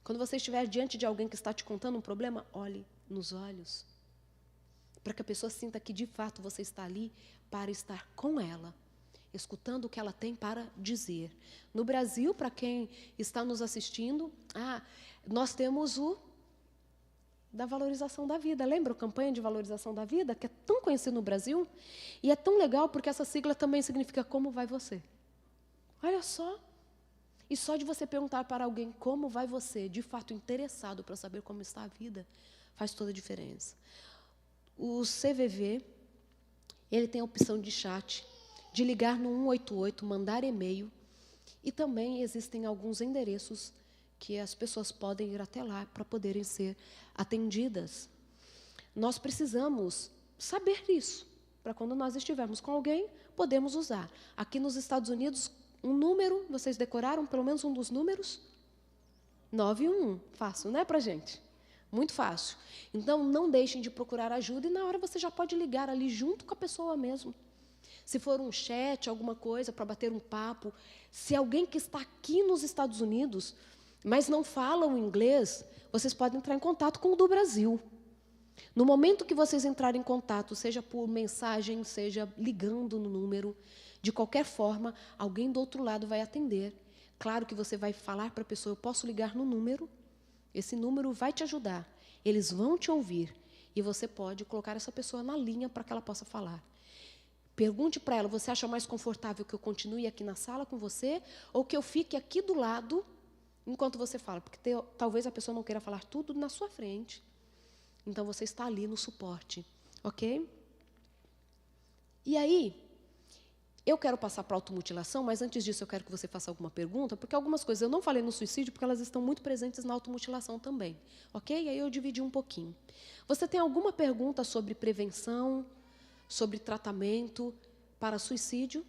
Quando você estiver diante de alguém que está te contando um problema, olhe nos olhos. Para que a pessoa sinta que, de fato, você está ali para estar com ela, escutando o que ela tem para dizer. No Brasil, para quem está nos assistindo, nós temos o da valorização da vida. Lembra a campanha de valorização da vida, que é tão conhecida no Brasil? E é tão legal porque essa sigla também significa como vai você. Olha só. E só de você perguntar para alguém como vai você, de fato interessado para saber como está a vida, faz toda a diferença. O CVV, ele tem a opção de chat, de ligar no 188, mandar e-mail, e também existem alguns endereços que as pessoas podem ir até lá para poderem ser atendidas. Nós precisamos saber disso, para quando nós estivermos com alguém, podemos usar. Aqui nos Estados Unidos, um número, vocês decoraram pelo menos um dos números? 911, fácil, né, para gente? Muito fácil. Então, não deixem de procurar ajuda e na hora você já pode ligar ali junto com a pessoa mesmo. Se for um chat, alguma coisa para bater um papo, se alguém que está aqui nos Estados Unidos, mas não falam inglês, vocês podem entrar em contato com o do Brasil. No momento que vocês entrarem em contato, seja por mensagem, seja ligando no número, de qualquer forma, alguém do outro lado vai atender. Claro que você vai falar para a pessoa, eu posso ligar no número, esse número vai te ajudar, eles vão te ouvir, e você pode colocar essa pessoa na linha para que ela possa falar. Pergunte para ela, você acha mais confortável que eu continue aqui na sala com você, ou que eu fique aqui do lado enquanto você fala? Porque talvez a pessoa não queira falar tudo na sua frente. Então, você está ali no suporte, ok? E aí, eu quero passar para a automutilação, mas antes disso eu quero que você faça alguma pergunta, porque algumas coisas eu não falei no suicídio, porque elas estão muito presentes na automutilação também, ok? E aí eu dividi um pouquinho. Você tem alguma pergunta sobre prevenção, sobre tratamento para suicídio?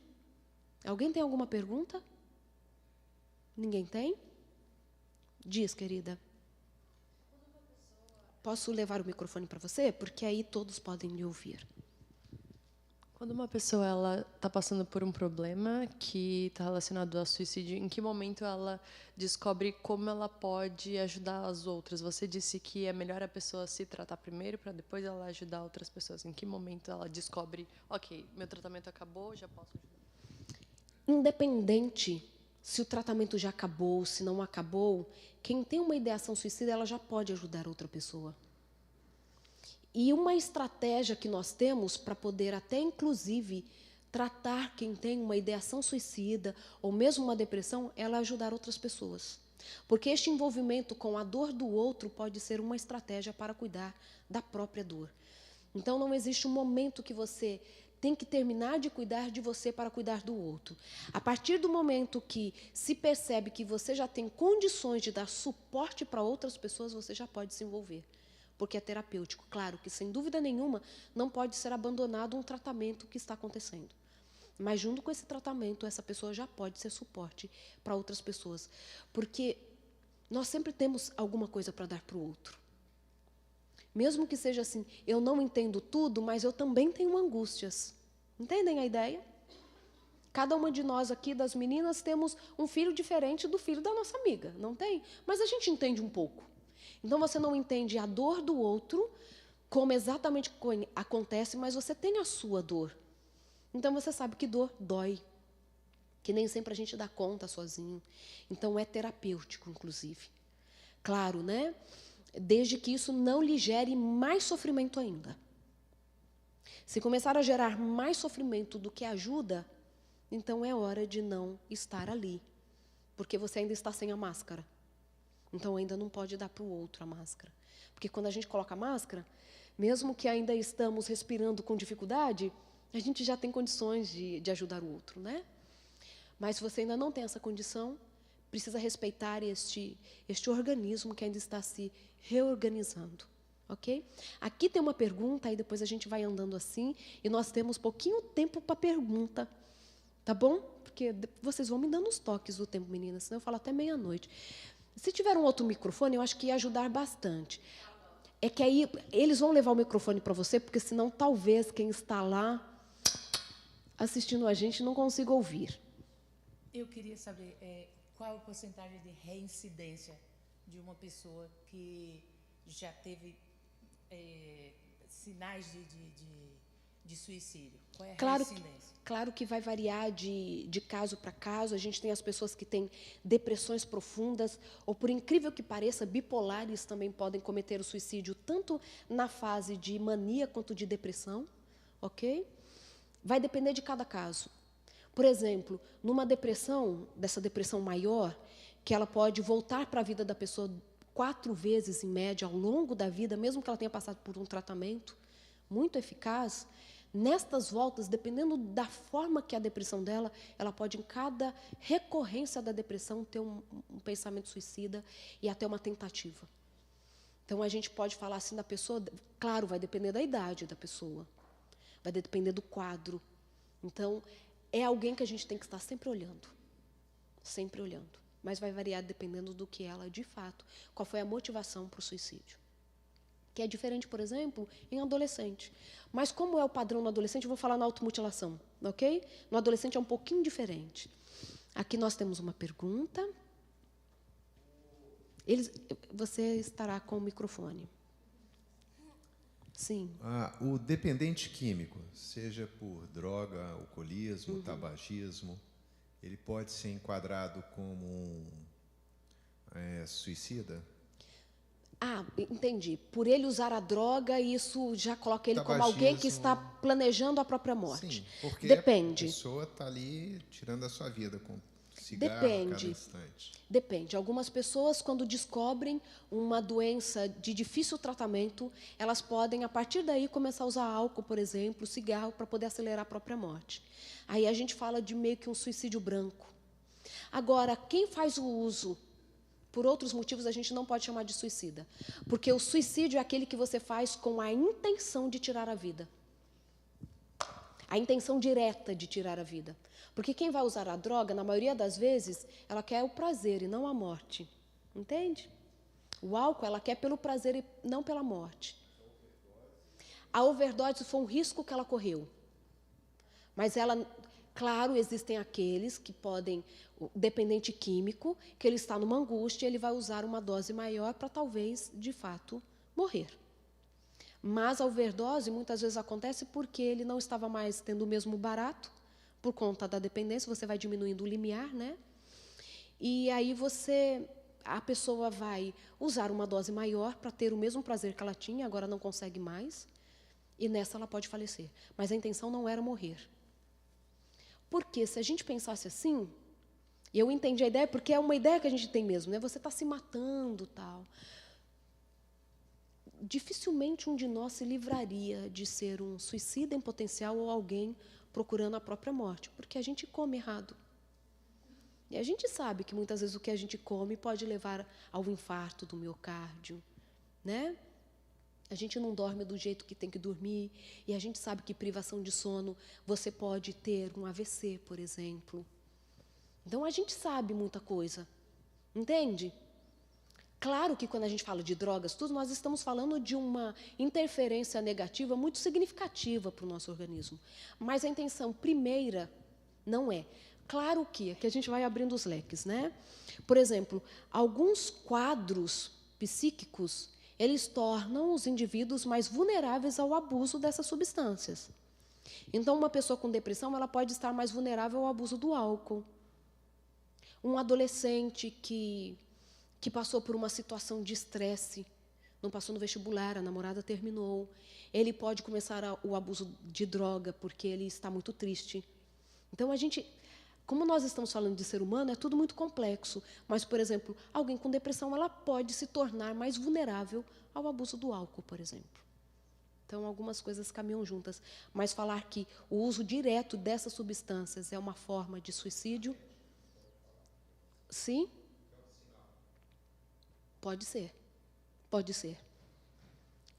Alguém tem alguma pergunta? Ninguém tem? Diz, querida. Posso levar o microfone para você? Porque aí todos podem lhe ouvir. Quando uma pessoa ela está passando por um problema que está relacionado ao suicídio, em que momento ela descobre como ela pode ajudar as outras? Você disse que é melhor a pessoa se tratar primeiro para depois ela ajudar outras pessoas. Em que momento ela descobre, ok, meu tratamento acabou, já posso ajudar? Independente se o tratamento já acabou, se não acabou, quem tem uma ideação suicida, ela já pode ajudar outra pessoa. E uma estratégia que nós temos para poder até, inclusive, tratar quem tem uma ideação suicida ou mesmo uma depressão, é ela ajudar outras pessoas. Porque este envolvimento com a dor do outro pode ser uma estratégia para cuidar da própria dor. Então, não existe um momento que você tem que terminar de cuidar de você para cuidar do outro. A partir do momento que se percebe que você já tem condições de dar suporte para outras pessoas, você já pode se envolver, porque é terapêutico. Claro que, sem dúvida nenhuma, não pode ser abandonado um tratamento que está acontecendo. Mas, junto com esse tratamento, essa pessoa já pode ser suporte para outras pessoas. Porque nós sempre temos alguma coisa para dar para o outro. Mesmo que seja assim, eu não entendo tudo, mas eu também tenho angústias. Entendem a ideia? Cada uma de nós aqui, das meninas, temos um filho diferente do filho da nossa amiga, não tem? Mas a gente entende um pouco. Então, você não entende a dor do outro, como exatamente acontece, mas você tem a sua dor. Então, você sabe que dor dói, que nem sempre a gente dá conta sozinho. Então, é terapêutico, inclusive. Claro, né? Desde que isso não lhe gere mais sofrimento ainda. Se começar a gerar mais sofrimento do que ajuda, então é hora de não estar ali, porque você ainda está sem a máscara. Então ainda não pode dar para o outro a máscara. Porque quando a gente coloca a máscara, mesmo que ainda estamos respirando com dificuldade, a gente já tem condições de ajudar o outro, né? Mas se você ainda não tem essa condição, precisa respeitar este organismo que ainda está se reorganizando, ok? Aqui tem uma pergunta, aí depois a gente vai andando assim, e nós temos pouquinho tempo para pergunta, tá bom? Porque vocês vão me dando os toques do tempo, meninas, senão eu falo até meia-noite. Se tiver um outro microfone, eu acho que ia ajudar bastante. É que aí eles vão levar o microfone para você, porque senão talvez quem está lá assistindo a gente não consiga ouvir. Eu queria saber qual a porcentagem de reincidência de uma pessoa que já teve sinais de suicídio. Qual é a reincidência? Claro que vai variar de caso para caso. A gente tem as pessoas que têm depressões profundas, ou, por incrível que pareça, bipolares também podem cometer o suicídio, tanto na fase de mania quanto de depressão, ok? Vai depender de cada caso. Por exemplo, numa depressão, dessa depressão maior, que ela pode voltar para a vida da pessoa 4 vezes, em média, ao longo da vida, mesmo que ela tenha passado por um tratamento muito eficaz, nestas voltas, dependendo da forma que é a depressão dela, ela pode, em cada recorrência da depressão, ter um pensamento suicida e até uma tentativa. Então, a gente pode falar assim da pessoa, claro, vai depender da idade da pessoa, vai depender do quadro. Então, é alguém que a gente tem que estar sempre olhando, mas vai variar dependendo do que ela, de fato, qual foi a motivação para o suicídio. Que é diferente, por exemplo, em adolescente. Mas como é o padrão no adolescente, eu vou falar na automutilação, ok? No adolescente é um pouquinho diferente. Aqui nós temos uma pergunta. Você estará com o microfone. Sim. O dependente químico, seja por droga, alcoolismo, tabagismo, ele pode ser enquadrado como um suicida? Entendi. Por ele usar a droga, isso já coloca ele como alguém que está planejando a própria morte. Sim, porque depende. A pessoa está ali tirando a sua vida com cigarro a cada instante. Depende. Algumas pessoas, quando descobrem uma doença de difícil tratamento, elas podem, a partir daí, começar a usar álcool, por exemplo, cigarro, para poder acelerar a própria morte. Aí a gente fala de meio que um suicídio branco. Agora, quem faz o uso por outros motivos, a gente não pode chamar de suicida. Porque o suicídio é aquele que você faz com a intenção de tirar a vida. A intenção direta de tirar a vida. Porque quem vai usar a droga, na maioria das vezes, ela quer o prazer e não a morte. Entende? O álcool, ela quer pelo prazer e não pela morte. A overdose foi um risco que ela correu. Mas ela, claro, existem aqueles que podem, o dependente químico, que ele está numa angústia, ele vai usar uma dose maior para talvez, de fato, morrer. Mas a overdose muitas vezes acontece porque ele não estava mais tendo o mesmo barato, por conta da dependência, você vai diminuindo o limiar, né? E aí a pessoa vai usar uma dose maior para ter o mesmo prazer que ela tinha, agora não consegue mais, e nessa ela pode falecer. Mas a intenção não era morrer. Porque se a gente pensasse assim, e eu entendi a ideia, porque é uma ideia que a gente tem mesmo, né? Você está se matando, tal. Dificilmente um de nós se livraria de ser um suicida em potencial ou alguém procurando a própria morte, porque a gente come errado. E a gente sabe que muitas vezes o que a gente come pode levar ao infarto do miocárdio, né? A gente não dorme do jeito que tem que dormir, e a gente sabe que privação de sono, você pode ter um AVC, por exemplo. Então, a gente sabe muita coisa, entende? Claro que quando a gente fala de drogas, tudo, nós estamos falando de uma interferência negativa muito significativa para o nosso organismo. Mas a intenção primeira não é. Claro que aqui a gente vai abrindo os leques, né? Por exemplo, alguns quadros psíquicos, eles tornam os indivíduos mais vulneráveis ao abuso dessas substâncias. Então, uma pessoa com depressão, ela pode estar mais vulnerável ao abuso do álcool. Um adolescente que passou por uma situação de estresse, não passou no vestibular, a namorada terminou, ele pode começar o abuso de droga porque ele está muito triste. Então, como nós estamos falando de ser humano, é tudo muito complexo. Mas, por exemplo, alguém com depressão, ela pode se tornar mais vulnerável ao abuso do álcool, por exemplo. Então, algumas coisas caminham juntas. Mas falar que o uso direto dessas substâncias é uma forma de suicídio, sim? Pode ser. Pode ser.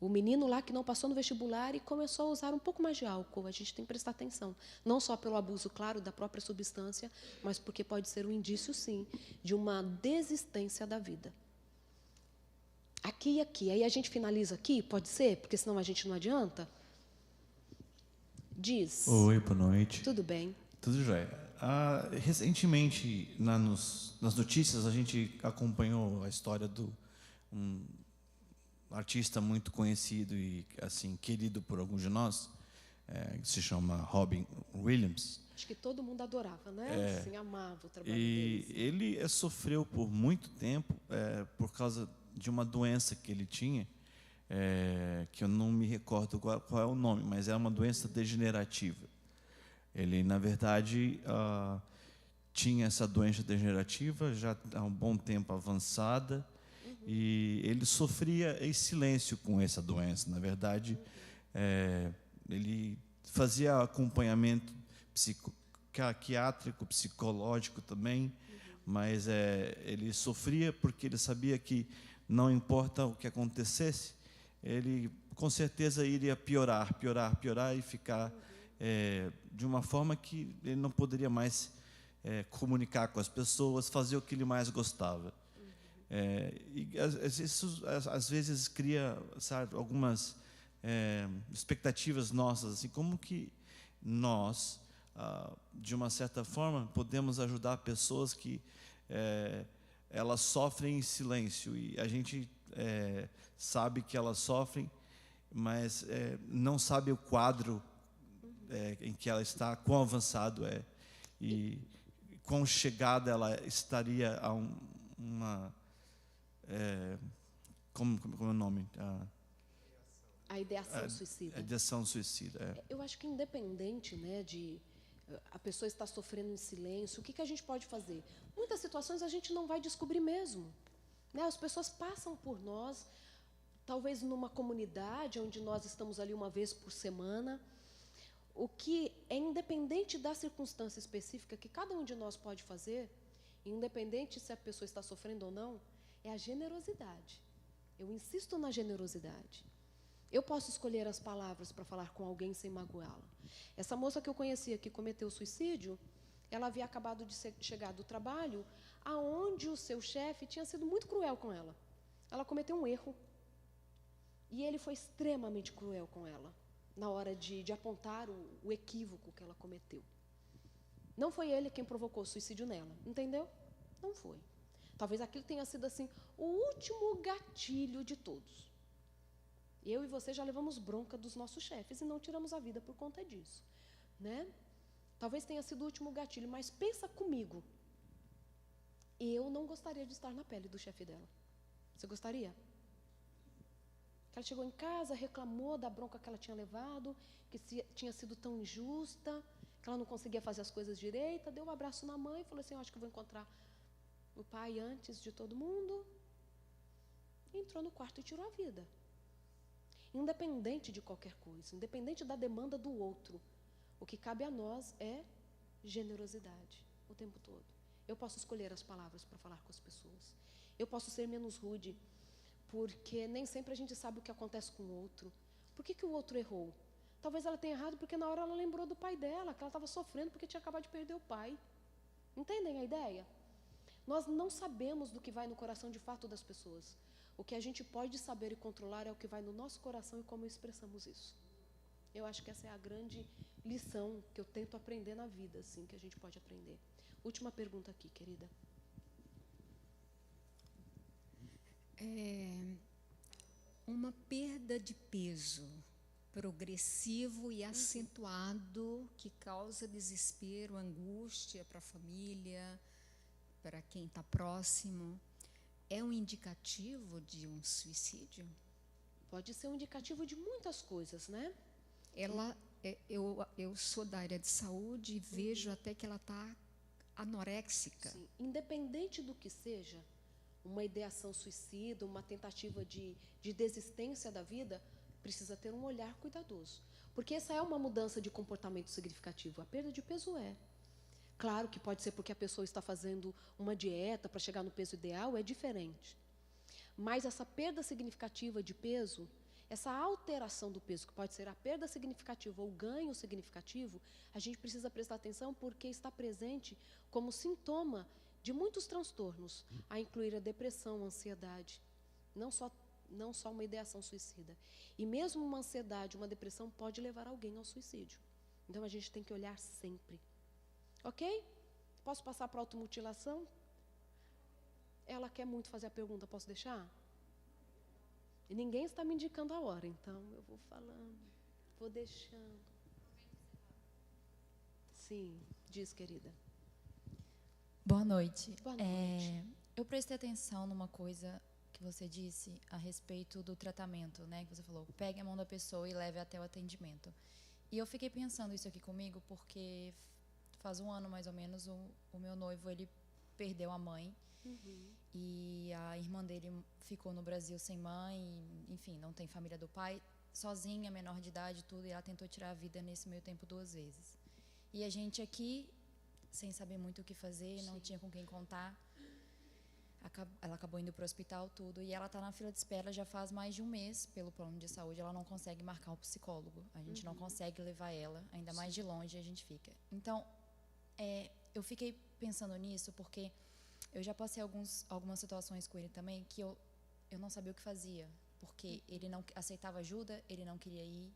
O menino lá que não passou no vestibular e começou a usar um pouco mais de álcool, a gente tem que prestar atenção. Não só pelo abuso, claro, da própria substância, mas porque pode ser um indício, sim, de uma desistência da vida. Aqui e aqui. Aí a gente finaliza aqui, pode ser? Porque senão a gente não adianta. Diz. Oi, boa noite. Tudo bem. Tudo jóia. Recentemente, nas notícias, a gente acompanhou a história do um artista muito conhecido e assim querido por alguns de nós, que se chama Robin Williams. Acho que todo mundo adorava, né? Assim, amava o trabalho E deles. ele sofreu por muito tempo por causa de uma doença que ele tinha, que eu não me recordo qual é o nome, mas é uma doença degenerativa. Ele, na verdade, tinha essa doença degenerativa já há um bom tempo avançada, e ele sofria em silêncio com essa doença. Na verdade, ele fazia acompanhamento psiquiátrico, psicológico também, mas ele sofria porque ele sabia que não importa o que acontecesse, ele com certeza iria piorar e ficar de uma forma que ele não poderia mais comunicar com as pessoas, fazer o que ele mais gostava. E isso às vezes cria, sabe, algumas expectativas nossas, assim, como que nós, de uma certa forma, podemos ajudar pessoas que elas sofrem em silêncio, e a gente sabe que elas sofrem, mas não sabe o quadro em que ela está, quão avançado e quão chegada ela estaria a uma... como é o nome? A ideação suicida. A ideação suicida. Eu acho que independente, né, de a pessoa estar sofrendo em silêncio, o que a gente pode fazer? Muitas situações a gente não vai descobrir mesmo, né? As pessoas passam por nós, talvez numa comunidade onde nós estamos ali uma vez por semana. O que é independente da circunstância específica que cada um de nós pode fazer, independente se a pessoa está sofrendo ou não, é a generosidade. Eu insisto na generosidade. Eu posso escolher as palavras para falar com alguém sem magoá-la. Essa moça que eu conhecia que cometeu suicídio, ela havia acabado de chegar do trabalho, aonde o seu chefe tinha sido muito cruel com ela. Ela cometeu um erro. E ele foi extremamente cruel com ela. na hora de apontar o equívoco que ela cometeu. Não foi ele quem provocou o suicídio nela, entendeu? Não foi. Talvez aquilo tenha sido assim o último gatilho de todos. Eu e você já levamos bronca dos nossos chefes e não tiramos a vida por conta disso, né? Talvez tenha sido o último gatilho, mas pensa comigo. Eu não gostaria de estar na pele do chefe dela. Você gostaria? Que ela chegou em casa, reclamou da bronca que ela tinha levado, que tinha sido tão injusta, que ela não conseguia fazer as coisas direito, deu um abraço na mãe e falou assim, eu acho que eu vou encontrar o pai antes de todo mundo. E entrou no quarto e tirou a vida. Independente de qualquer coisa, independente da demanda do outro, o que cabe a nós é generosidade o tempo todo. Eu posso escolher as palavras para falar com as pessoas. Eu posso ser menos rude, porque nem sempre a gente sabe o que acontece com o outro. Por que o outro errou? Talvez ela tenha errado porque na hora ela lembrou do pai dela, que ela estava sofrendo porque tinha acabado de perder o pai. Entendem a ideia? Nós não sabemos do que vai no coração de fato das pessoas. O que a gente pode saber e controlar é o que vai no nosso coração e como expressamos isso. Eu acho que essa é a grande lição que eu tento aprender na vida, assim, que a gente pode aprender. Última pergunta aqui, querida. Uma perda de peso progressivo e acentuado que causa desespero, angústia para a família, para quem está próximo, é um indicativo de um suicídio? Pode ser um indicativo de muitas coisas, né? Eu sou da área de saúde e vejo até que ela está anoréxica. Sim. Independente do que seja, uma ideação suicida, uma tentativa de desistência da vida, precisa ter um olhar cuidadoso. Porque essa é uma mudança de comportamento significativo. A perda de peso é. Claro que pode ser porque a pessoa está fazendo uma dieta para chegar no peso ideal, é diferente. Mas essa perda significativa de peso, essa alteração do peso, que pode ser a perda significativa ou o ganho significativo, a gente precisa prestar atenção porque está presente como sintoma de muitos transtornos, a incluir a depressão, a ansiedade, não só uma ideação suicida. E mesmo uma ansiedade, uma depressão pode levar alguém ao suicídio. Então a gente tem que olhar sempre. Ok? Posso passar para a automutilação? Ela quer muito fazer a pergunta, posso deixar? E ninguém está me indicando a hora, então eu vou falando, vou deixando. Sim, diz, querida. Boa noite. Boa noite. Eu prestei atenção numa coisa que você disse a respeito do tratamento, né? Que você falou, pegue a mão da pessoa e leve até o atendimento. E eu fiquei pensando isso aqui comigo porque faz um ano mais ou menos o meu noivo, ele perdeu a mãe. E a irmã dele ficou no Brasil sem mãe, enfim, não tem família do pai, sozinha, menor de idade, tudo, e ela tentou tirar a vida nesse meio tempo 2 vezes. E a gente aqui, sem saber muito o que fazer, não tinha com quem contar, ela acabou indo para o hospital, tudo, e ela está na fila de espera já faz mais de um mês pelo plano de saúde, ela não consegue marcar um psicólogo, a gente não consegue levar ela, ainda mais de longe a gente fica. Então, eu fiquei pensando nisso porque eu já passei algumas situações com ele também que eu não sabia o que fazia, porque ele não aceitava ajuda, ele não queria ir,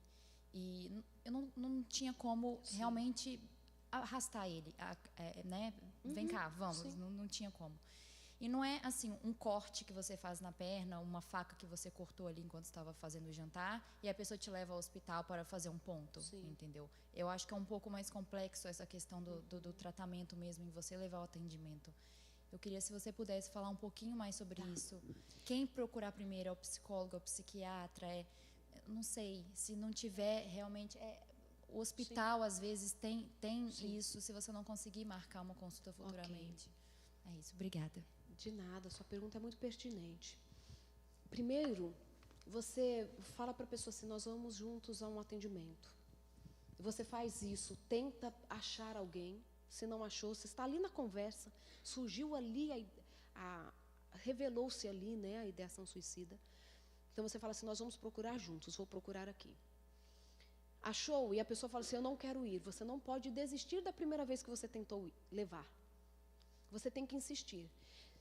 e eu não tinha como realmente arrastar ele, né? Vem cá, vamos, não tinha como. E não é assim um corte que você faz na perna, uma faca que você cortou ali enquanto estava fazendo o jantar e a pessoa te leva ao hospital para fazer um ponto, entendeu? Eu acho que é um pouco mais complexo essa questão do tratamento mesmo, em você levar ao atendimento. Eu queria, se você pudesse falar um pouquinho mais sobre isso. Quem procurar primeiro é o psicólogo, é o psiquiatra, não sei, se não tiver realmente... o hospital, às vezes, tem isso, se você não conseguir marcar uma consulta futuramente. É isso, obrigada. De nada, sua pergunta é muito pertinente. Primeiro, você fala para a pessoa assim, nós vamos juntos a um atendimento. Você faz isso, tenta achar alguém. Se não achou, você está ali na conversa, surgiu ali, revelou-se ali, né, a ideação suicida. Então você fala assim, nós vamos procurar juntos, vou procurar aqui. Achou, e a pessoa fala assim, eu não quero ir. Você não pode desistir da primeira vez que você tentou levar. Você tem que insistir.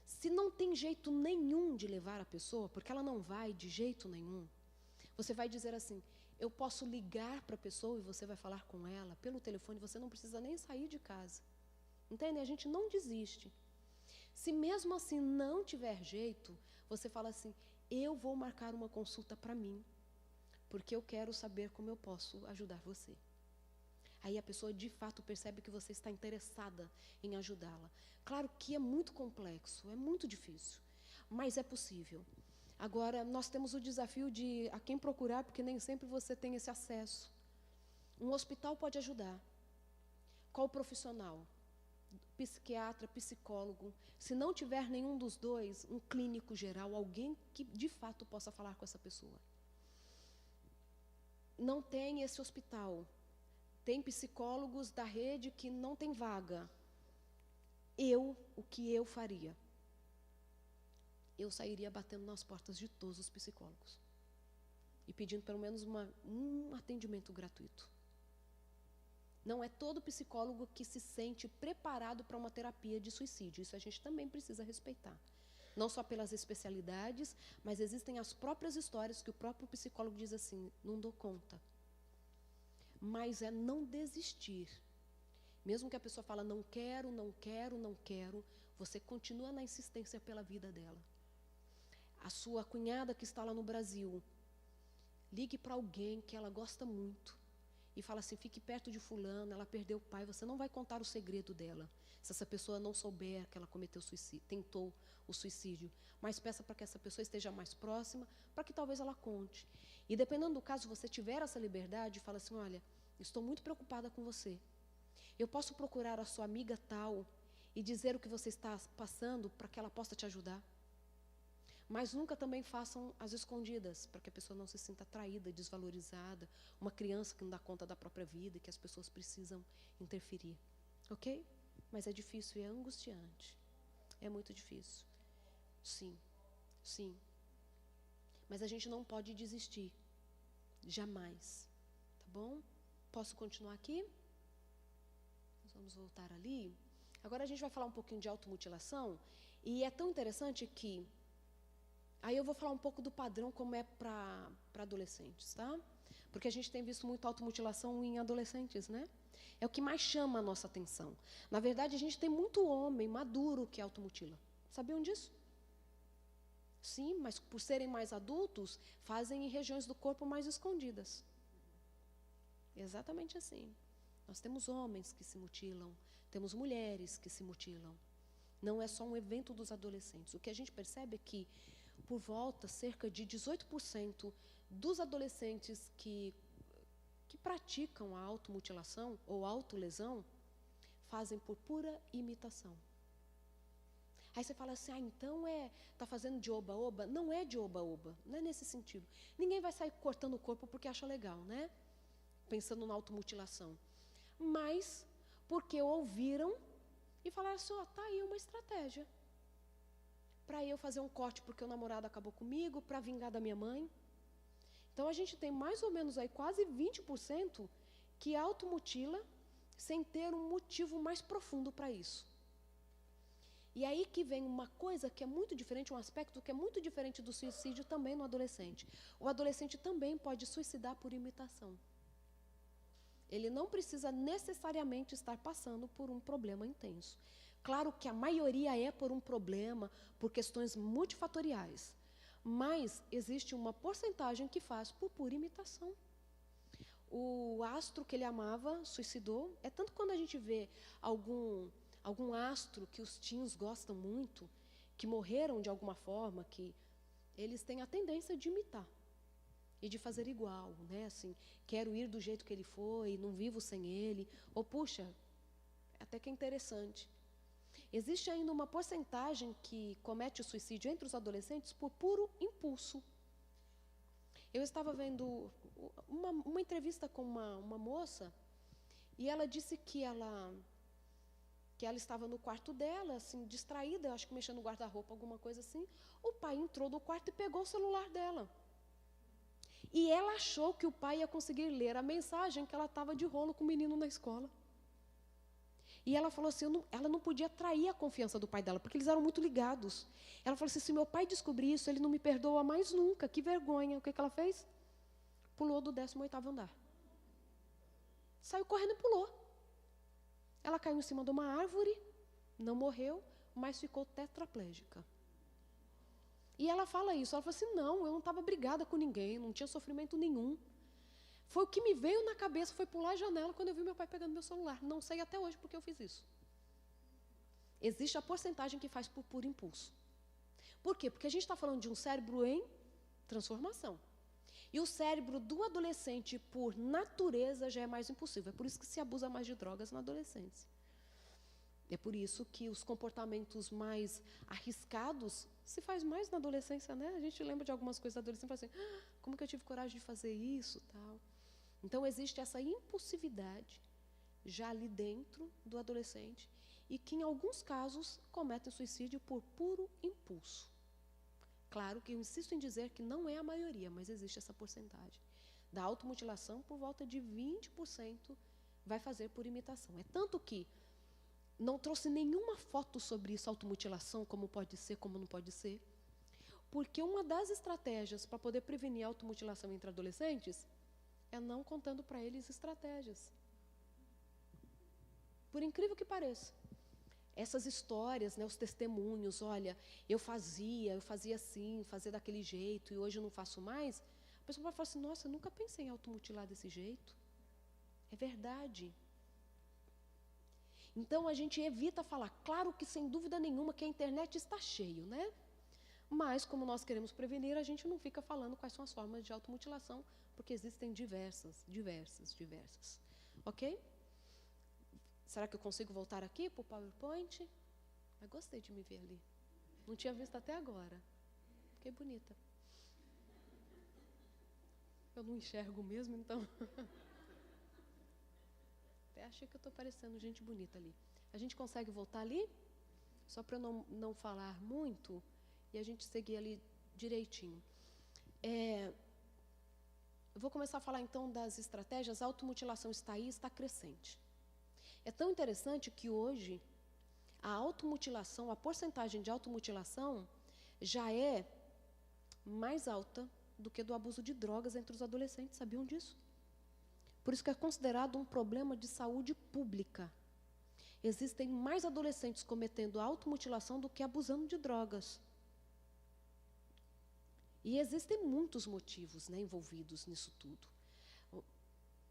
Se não tem jeito nenhum de levar a pessoa, porque ela não vai de jeito nenhum, você vai dizer assim, eu posso ligar para a pessoa e você vai falar com ela pelo telefone, você não precisa nem sair de casa. Entende? A gente não desiste. Se mesmo assim não tiver jeito, você fala assim, eu vou marcar uma consulta para mim, porque eu quero saber como eu posso ajudar você. Aí a pessoa de fato percebe que você está interessada em ajudá-la. Claro que é muito complexo, é muito difícil, mas é possível. Agora, nós temos o desafio de a quem procurar, porque nem sempre você tem esse acesso. Um hospital pode ajudar. Qual profissional? Psiquiatra, psicólogo. Se não tiver nenhum dos dois, um clínico geral, alguém que de fato possa falar com essa pessoa. Não tem esse hospital. Tem psicólogos da rede que não tem vaga. O que eu faria? Eu sairia batendo nas portas de todos os psicólogos e pedindo pelo menos um atendimento gratuito. Não é todo psicólogo que se sente preparado para uma terapia de suicídio. Isso a gente também precisa respeitar. Não só pelas especialidades, mas existem as próprias histórias que o próprio psicólogo diz assim, não dou conta. Mas é não desistir. Mesmo que a pessoa fala, não quero, não quero, não quero, você continua na insistência pela vida dela. A sua cunhada que está lá no Brasil, ligue para alguém que ela gosta muito e fala assim, fique perto de fulano, ela perdeu o pai, você não vai contar o segredo dela, se essa pessoa não souber que ela cometeu suicídio, tentou o suicídio, mas peça para que essa pessoa esteja mais próxima, para que talvez ela conte. E dependendo do caso, você tiver essa liberdade, fala assim, olha, estou muito preocupada com você, eu posso procurar a sua amiga tal e dizer o que você está passando para que ela possa te ajudar? Mas nunca também façam as escondidas, para que a pessoa não se sinta traída, desvalorizada, uma criança que não dá conta da própria vida e que as pessoas precisam interferir. Ok? Mas é difícil e é angustiante. É muito difícil. Sim, sim. Mas a gente não pode desistir. Jamais. Tá bom? Posso continuar aqui? Nós vamos voltar ali. Agora a gente vai falar um pouquinho de automutilação. E é tão interessante que aí eu vou falar um pouco do padrão como é para adolescentes, tá? Porque a gente tem visto muito automutilação em adolescentes, né? É o que mais chama a nossa atenção. Na verdade, a gente tem muito homem maduro que automutila. Sabiam disso? Sim, mas por serem mais adultos, fazem em regiões do corpo mais escondidas. Exatamente assim. Nós temos homens que se mutilam, temos mulheres que se mutilam. Não é só um evento dos adolescentes. O que a gente percebe é que por volta, cerca de 18% dos adolescentes que praticam a automutilação ou autolesão fazem por pura imitação. Aí você fala assim, então está fazendo de oba-oba? Não é de oba-oba, não é nesse sentido. Ninguém vai sair cortando o corpo porque acha legal, né? Pensando na automutilação. Mas porque ouviram e falaram assim, tá aí uma estratégia. Para eu fazer um corte porque o namorado acabou comigo, para vingar da minha mãe. Então, a gente tem mais ou menos aí quase 20% que automutila sem ter um motivo mais profundo para isso. E aí que vem uma coisa que é muito diferente, um aspecto que é muito diferente do suicídio também no adolescente. O adolescente também pode suicidar por imitação. Ele não precisa necessariamente estar passando por um problema intenso. Claro que a maioria é por um problema, por questões multifatoriais, mas existe uma porcentagem que faz por pura imitação. O astro que ele amava suicidou. É tanto quando a gente vê algum astro que os teens gostam muito, que morreram de alguma forma, que eles têm a tendência de imitar e de fazer igual, né? Assim, quero ir do jeito que ele foi, não vivo sem ele. Ou, puxa, até que é interessante. Existe ainda uma porcentagem que comete o suicídio entre os adolescentes por puro impulso. Eu estava vendo uma entrevista com uma moça e ela disse que ela estava no quarto dela, assim, distraída, acho que mexendo no guarda-roupa, alguma coisa assim. O pai entrou no quarto e pegou o celular dela. E ela achou que o pai ia conseguir ler a mensagem que ela estava de rolo com o menino na escola. E ela falou assim, ela não podia trair a confiança do pai dela, porque eles eram muito ligados. Ela falou assim, se meu pai descobrir isso, ele não me perdoa mais nunca, que vergonha. O que ela fez? pulou do 18º andar. Saiu correndo e pulou. Ela caiu em cima de uma árvore, não morreu, mas ficou tetraplégica. E ela fala isso, ela fala assim, não, eu não estava brigada com ninguém, não tinha sofrimento nenhum. Foi o que me veio na cabeça, foi pular a janela quando eu vi meu pai pegando meu celular. Não sei até hoje porque eu fiz isso. Existe a porcentagem que faz por puro impulso. Por quê? Porque a gente está falando de um cérebro em transformação. E o cérebro do adolescente, por natureza, já é mais impulsivo. É por isso que se abusa mais de drogas na adolescência. É por isso que os comportamentos mais arriscados se faz mais na adolescência, né? A gente lembra de algumas coisas da adolescência e fala assim, como que eu tive coragem de fazer isso, tal. Então, existe essa impulsividade já ali dentro do adolescente e que, em alguns casos, cometem suicídio por puro impulso. Claro que eu insisto em dizer que não é a maioria, mas existe essa porcentagem. Da automutilação, por volta de 20% vai fazer por imitação. É tanto que não trouxe nenhuma foto sobre isso, automutilação, como pode ser, como não pode ser. Porque uma das estratégias para poder prevenir a automutilação entre adolescentes é não contando para eles estratégias. Por incrível que pareça. Essas histórias, né, os testemunhos, olha, eu fazia assim, fazia daquele jeito, e hoje eu não faço mais, a pessoa vai falar assim, nossa, eu nunca pensei em automutilar desse jeito. É verdade. Então, a gente evita falar, claro que sem dúvida nenhuma que a internet está cheio, né? Mas, como nós queremos prevenir, a gente não fica falando quais são as formas de automutilação, porque existem diversas. Ok? Será que eu consigo voltar aqui para o PowerPoint? Eu gostei de me ver ali. Não tinha visto até agora. Fiquei bonita. Eu não enxergo mesmo, então. Até achei que eu estou parecendo gente bonita ali. A gente consegue voltar ali? Só para eu não falar muito e a gente seguir ali direitinho. Eu vou começar a falar então das estratégias. A automutilação está aí, está crescente. É tão interessante que hoje a automutilação, a porcentagem de automutilação já é mais alta do que do abuso de drogas entre os adolescentes. Sabiam disso? Por isso que é considerado um problema de saúde pública. Existem mais adolescentes cometendo automutilação do que abusando de drogas. E existem muitos motivos, né, envolvidos nisso tudo.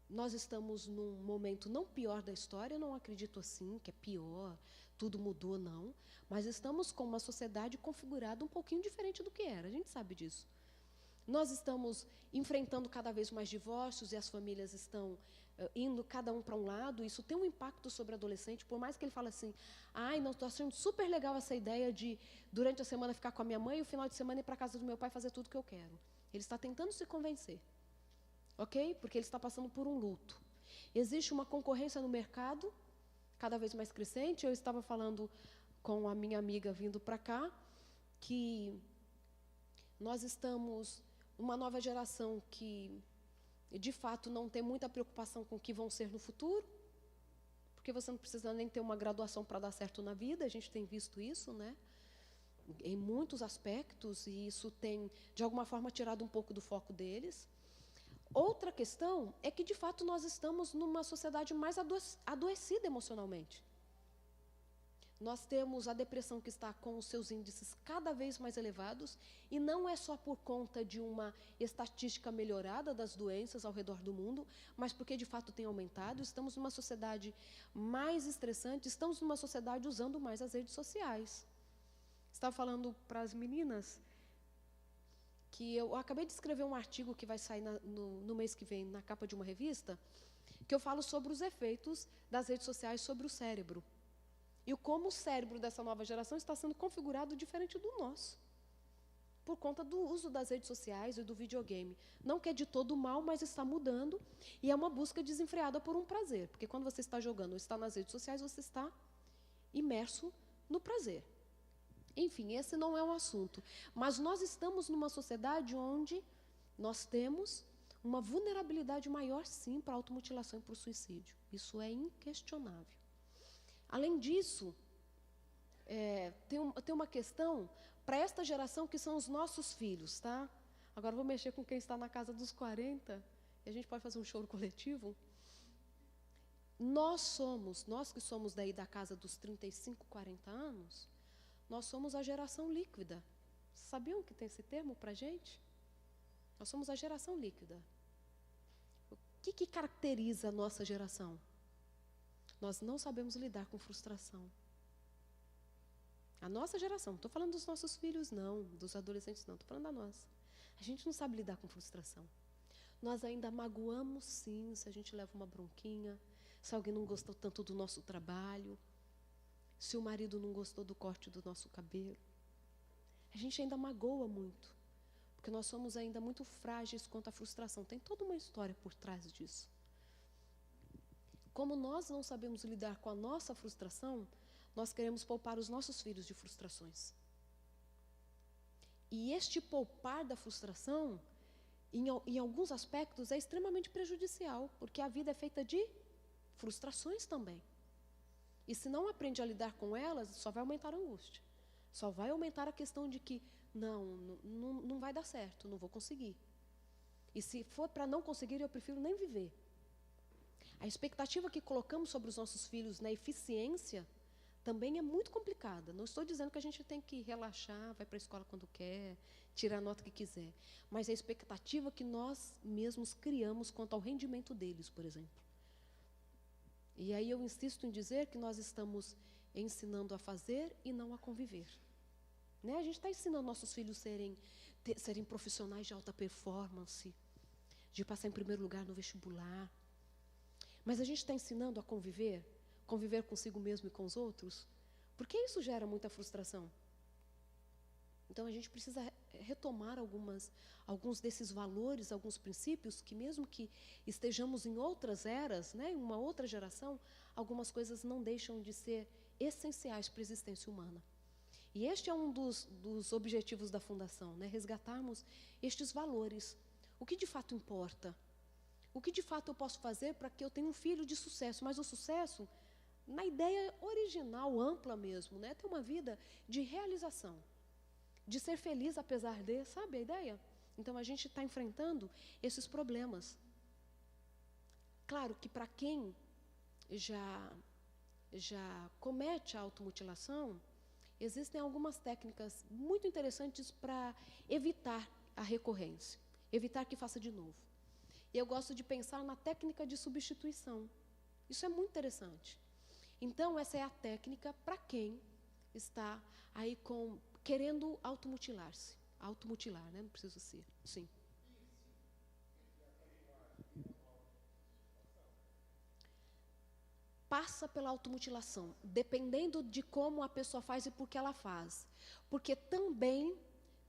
Nós estamos num momento não pior da história, eu não acredito assim, que é pior, tudo mudou, não. Mas estamos com uma sociedade configurada um pouquinho diferente do que era, a gente sabe disso. Nós estamos enfrentando cada vez mais divórcios e as famílias estão indo cada um para um lado. Isso tem um impacto sobre o adolescente, por mais que ele fale assim, ai, não, estou achando super legal essa ideia de, durante a semana, ficar com a minha mãe e o final de semana ir para a casa do meu pai fazer tudo o que eu quero. Ele está tentando se convencer, ok? Porque ele está passando por um luto. Existe uma concorrência no mercado, cada vez mais crescente. Eu estava falando com a minha amiga vindo para cá, que nós estamos uma nova geração que, de fato, não tem muita preocupação com o que vão ser no futuro, porque você não precisa nem ter uma graduação para dar certo na vida, a gente tem visto isso, né? Em muitos aspectos, e isso tem, de alguma forma, tirado um pouco do foco deles. Outra questão é que, de fato, nós estamos numa sociedade mais adoecida emocionalmente. Nós temos a depressão que está com os seus índices cada vez mais elevados, e não é só por conta de uma estatística melhorada das doenças ao redor do mundo, mas porque de fato tem aumentado. Estamos numa sociedade mais estressante, estamos numa sociedade usando mais as redes sociais. Estava falando para as meninas que eu acabei de escrever um artigo que vai sair no mês que vem, na capa de uma revista, que eu falo sobre os efeitos das redes sociais sobre o cérebro. E como o cérebro dessa nova geração está sendo configurado diferente do nosso, por conta do uso das redes sociais e do videogame. Não que é de todo mal, mas está mudando, e é uma busca desenfreada por um prazer, porque quando você está jogando ou está nas redes sociais, você está imerso no prazer. Enfim, esse não é um assunto. Mas nós estamos numa sociedade onde nós temos uma vulnerabilidade maior, sim, para a automutilação e para o suicídio. Isso é inquestionável. Além disso, tem uma questão para esta geração que são os nossos filhos, tá? Agora vou mexer com quem está na casa dos 40, e a gente pode fazer um choro coletivo. Nós que somos daí da casa dos 35, 40 anos, nós somos a geração líquida. Sabiam que tem esse termo para a gente? Nós somos a geração líquida. O que caracteriza a nossa geração? Nós não sabemos lidar com frustração. A nossa geração, não estou falando dos nossos filhos, não, dos adolescentes, não, estou falando da nossa. A gente não sabe lidar com frustração. Nós ainda magoamos, sim, se a gente leva uma bronquinha, se alguém não gostou tanto do nosso trabalho, se o marido não gostou do corte do nosso cabelo. A gente ainda magoa muito, porque nós somos ainda muito frágeis quanto à frustração. Tem toda uma história por trás disso. Como nós não sabemos lidar com a nossa frustração, nós queremos poupar os nossos filhos de frustrações. E este poupar da frustração, em alguns aspectos, é extremamente prejudicial, porque a vida é feita de frustrações também. E se não aprende a lidar com elas, só vai aumentar a angústia. Só vai aumentar a questão de que, não vai dar certo, não vou conseguir. E se for para não conseguir, eu prefiro nem viver. A expectativa que colocamos sobre os nossos filhos na eficiência também é muito complicada. Não estou dizendo que a gente tem que relaxar, vai para a escola quando quer, tirar a nota que quiser. Mas a expectativa que nós mesmos criamos quanto ao rendimento deles, por exemplo. E aí eu insisto em dizer que nós estamos ensinando a fazer e não a conviver. Né? A gente está ensinando nossos filhos serem profissionais de alta performance, de passar em primeiro lugar no vestibular. Mas a gente está ensinando a conviver consigo mesmo e com os outros, porque isso gera muita frustração. Então a gente precisa retomar alguns desses valores, alguns princípios, que mesmo que estejamos em outras eras, né, em uma outra geração, algumas coisas não deixam de ser essenciais para a existência humana. E este é um dos objetivos da Fundação, né, resgatarmos estes valores. O que de fato importa? O que de fato eu posso fazer para que eu tenha um filho de sucesso? Mas o sucesso, na ideia original, ampla mesmo, né, ter uma vida de realização, de ser feliz apesar de, sabe a ideia? Então, a gente está enfrentando esses problemas. Claro que para quem já comete a automutilação, existem algumas técnicas muito interessantes para evitar a recorrência, evitar que faça de novo. Eu gosto de pensar na técnica de substituição. Isso é muito interessante. Então, essa é a técnica para quem está aí querendo automutilar-se. Automutilar, né? Não preciso ser. Sim. Passa pela automutilação, dependendo de como a pessoa faz e por que ela faz. Porque também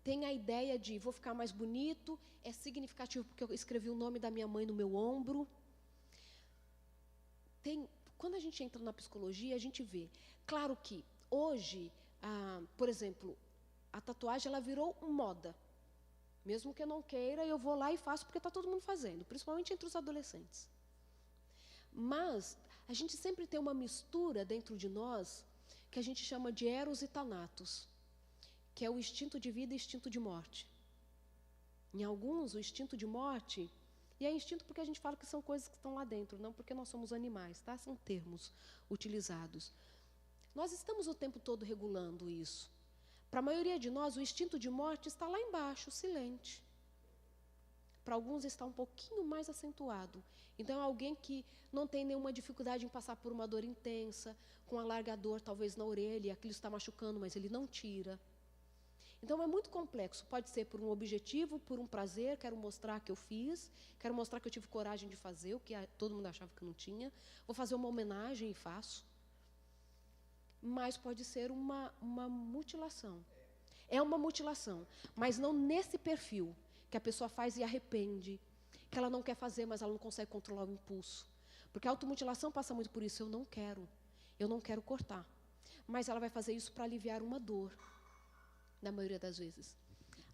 tem a ideia de vou ficar mais bonito, é significativo porque eu escrevi o nome da minha mãe no meu ombro. Quando a gente entra na psicologia, a gente vê. Claro que hoje, por exemplo, a tatuagem ela virou moda. Mesmo que eu não queira, eu vou lá e faço porque está todo mundo fazendo, principalmente entre os adolescentes. Mas a gente sempre tem uma mistura dentro de nós que a gente chama de eros e thanatos, que é o instinto de vida e instinto de morte. Em alguns, o instinto de morte, e é instinto porque a gente fala que são coisas que estão lá dentro, não porque nós somos animais, tá? São termos utilizados. Nós estamos o tempo todo regulando isso. Para a maioria de nós, o instinto de morte está lá embaixo, silente. Para alguns está um pouquinho mais acentuado. Então, é alguém que não tem nenhuma dificuldade em passar por uma dor intensa, com um alargador talvez na orelha, aquilo está machucando, mas ele não tira. Então, é muito complexo. Pode ser por um objetivo, por um prazer, quero mostrar que eu fiz, quero mostrar que eu tive coragem de fazer, o que todo mundo achava que não tinha. Vou fazer uma homenagem e faço. Mas pode ser uma mutilação. É uma mutilação, mas não nesse perfil, que a pessoa faz e arrepende, que ela não quer fazer, mas ela não consegue controlar o impulso. Porque a automutilação passa muito por isso, eu não quero cortar. Mas ela vai fazer isso para aliviar uma dor, na maioria das vezes.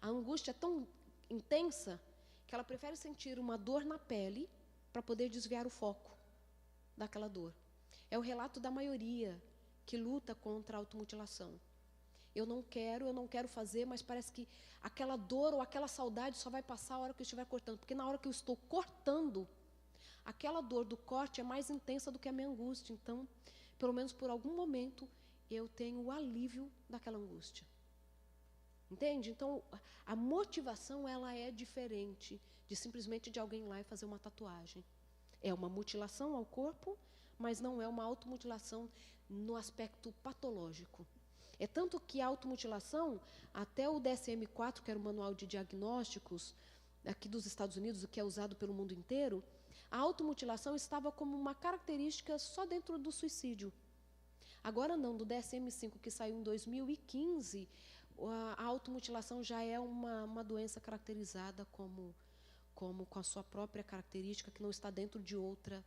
A angústia é tão intensa que ela prefere sentir uma dor na pele para poder desviar o foco daquela dor. É o relato da maioria que luta contra a automutilação. eu não quero fazer, mas parece que aquela dor ou aquela saudade só vai passar a hora que eu estiver cortando. Porque na hora que eu estou cortando, aquela dor do corte é mais intensa do que a minha angústia. Então, pelo menos por algum momento, eu tenho o alívio daquela angústia. Entende? Então, a motivação, ela é diferente de simplesmente de alguém ir lá e fazer uma tatuagem. É uma mutilação ao corpo, mas não é uma automutilação no aspecto patológico. É tanto que a automutilação, até o DSM-4, que era o Manual de Diagnósticos aqui dos Estados Unidos, o que é usado pelo mundo inteiro, a automutilação estava como uma característica só dentro do suicídio. Agora não, do DSM-5, que saiu em 2015, a automutilação já é uma doença caracterizada como com a sua própria característica, que não está dentro de outra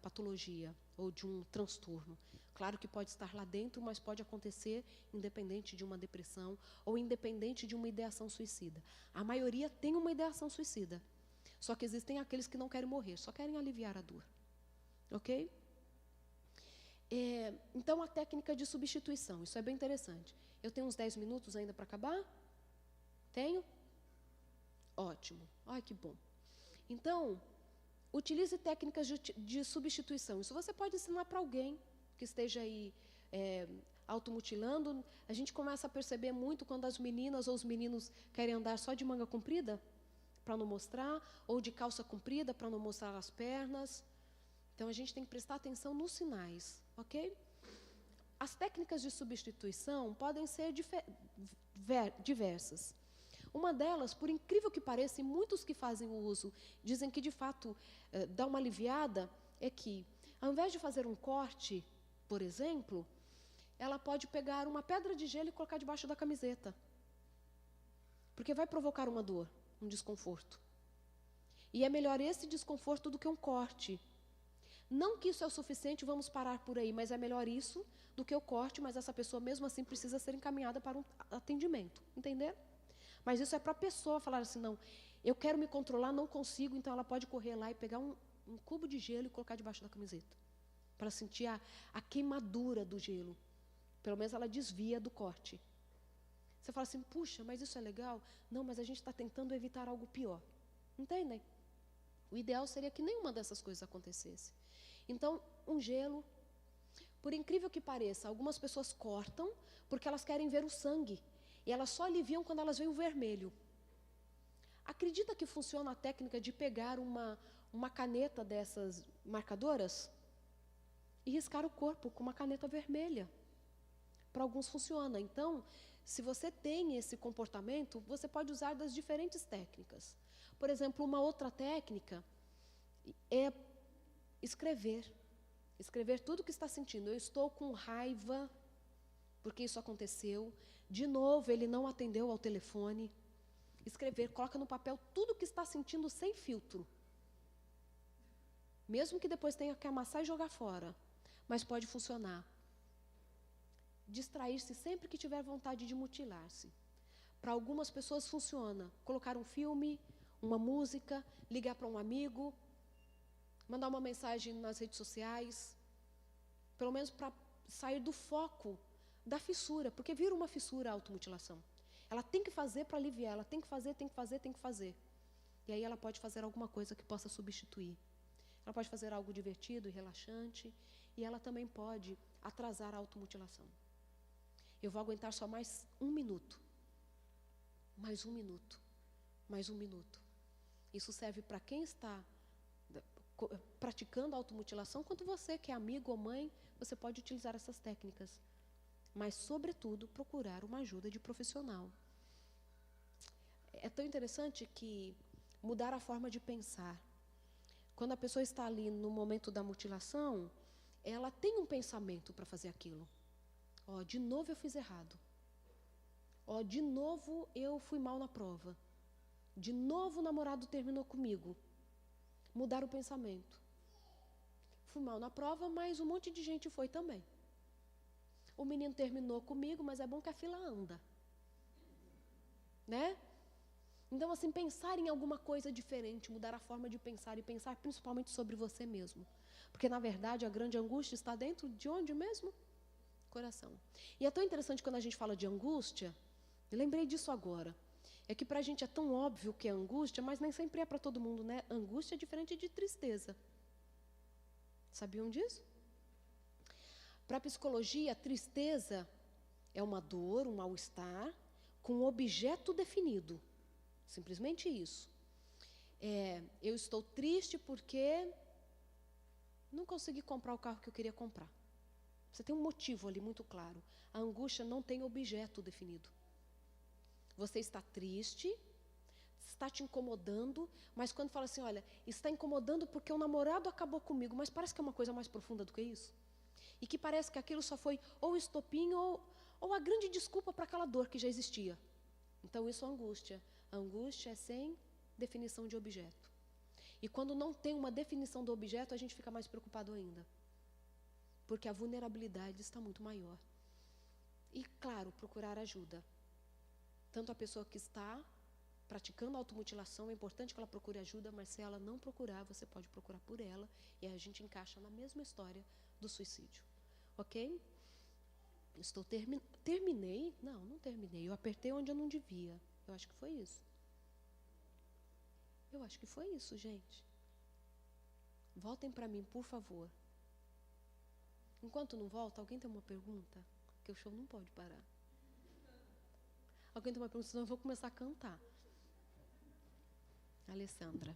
patologia ou de um transtorno. Claro que pode estar lá dentro, mas pode acontecer independente de uma depressão ou independente de uma ideação suicida. A maioria tem uma ideação suicida, só que existem aqueles que não querem morrer, só querem aliviar a dor. Ok? Então, a técnica de substituição, isso é bem interessante. Eu tenho uns 10 minutos ainda para acabar? Tenho? Ótimo. Ai, que bom. Então, utilize técnicas de substituição. Isso você pode ensinar para alguém que esteja aí automutilando. A gente começa a perceber muito quando as meninas ou os meninos querem andar só de manga comprida, para não mostrar, ou de calça comprida, para não mostrar as pernas. Então, a gente tem que prestar atenção nos sinais, ok? As técnicas de substituição podem ser diversas. Uma delas, por incrível que pareça, e muitos que fazem o uso dizem que, de fato, dá uma aliviada, é que, ao invés de fazer um corte, por exemplo, ela pode pegar uma pedra de gelo e colocar debaixo da camiseta. Porque vai provocar uma dor, um desconforto. E é melhor esse desconforto do que um corte. Não que isso é o suficiente, vamos parar por aí, mas é melhor isso do que o corte, mas essa pessoa mesmo assim precisa ser encaminhada para um atendimento, entenderam? Mas isso é para a pessoa falar assim, não, eu quero me controlar, não consigo, então ela pode correr lá e pegar um cubo de gelo e colocar debaixo da camiseta, para sentir a queimadura do gelo. Pelo menos ela desvia do corte. Você fala assim, puxa, mas isso é legal? Não, mas a gente está tentando evitar algo pior. Entendem? O ideal seria que nenhuma dessas coisas acontecesse. Então, um gelo, por incrível que pareça, algumas pessoas cortam porque elas querem ver o sangue. E elas só aliviam quando elas veem o vermelho. Acredita que funciona a técnica de pegar uma caneta dessas marcadoras e riscar o corpo com uma caneta vermelha? Para alguns funciona. Então, se você tem esse comportamento, você pode usar das diferentes técnicas. Por exemplo, uma outra técnica é escrever. Escrever tudo o que está sentindo. Eu estou com raiva porque isso aconteceu. De novo, ele não atendeu ao telefone. Escrever, coloca no papel tudo o que está sentindo sem filtro. Mesmo que depois tenha que amassar e jogar fora. Mas pode funcionar. Distrair-se sempre que tiver vontade de mutilar-se. Para algumas pessoas funciona. Colocar um filme, uma música, ligar para um amigo, mandar uma mensagem nas redes sociais. Pelo menos para sair do foco da fissura, porque vira uma fissura a automutilação. Ela tem que fazer para aliviar, ela tem que fazer. E aí ela pode fazer alguma coisa que possa substituir. Ela pode fazer algo divertido e relaxante, e ela também pode atrasar a automutilação. Eu vou aguentar só mais um minuto. Mais um minuto. Mais um minuto. Isso serve para quem está praticando a automutilação, quanto você que é amigo ou mãe, você pode utilizar essas técnicas. Mas, sobretudo, procurar uma ajuda de profissional. É tão interessante que mudar a forma de pensar. Quando a pessoa está ali no momento da mutilação, ela tem um pensamento para fazer aquilo. De novo eu fiz errado. De novo eu fui mal na prova. De novo o namorado terminou comigo. Mudar o pensamento. Fui mal na prova, mas um monte de gente foi também. O menino terminou comigo, mas é bom que a fila anda. Né? Então, assim, pensar em alguma coisa diferente, mudar a forma de pensar e pensar principalmente sobre você mesmo. Porque, na verdade, a grande angústia está dentro de onde mesmo? coração. E é tão interessante quando a gente fala de angústia, eu lembrei disso agora. É que para a gente é tão óbvio que é angústia, mas nem sempre é para todo mundo, né? Angústia é diferente de tristeza. Sabiam disso? Para a psicologia, tristeza é uma dor, um mal-estar, com um objeto definido. Simplesmente isso. Eu estou triste porque não consegui comprar o carro que eu queria comprar. Você tem um motivo ali muito claro. A angústia não tem objeto definido. Você está triste, está te incomodando, mas quando fala assim, olha, está incomodando porque o namorado acabou comigo, mas parece que é uma coisa mais profunda do que isso. E que parece que aquilo só foi ou estopim ou a grande desculpa para aquela dor que já existia. Então isso é angústia. A angústia é sem definição de objeto. E quando não tem uma definição do objeto, a gente fica mais preocupado ainda. Porque a vulnerabilidade está muito maior. E, claro, procurar ajuda. Tanto a pessoa que está praticando automutilação, é importante que ela procure ajuda, mas se ela não procurar, você pode procurar por ela, e a gente encaixa na mesma história do suicídio. Ok? Terminei? Não terminei. Eu apertei onde eu não devia. Eu acho que foi isso. Eu acho que foi isso, gente. Voltem para mim, por favor. Enquanto não volta, alguém tem uma pergunta? Porque o show não pode parar. Alguém tem uma pergunta, senão eu vou começar a cantar. Alessandra.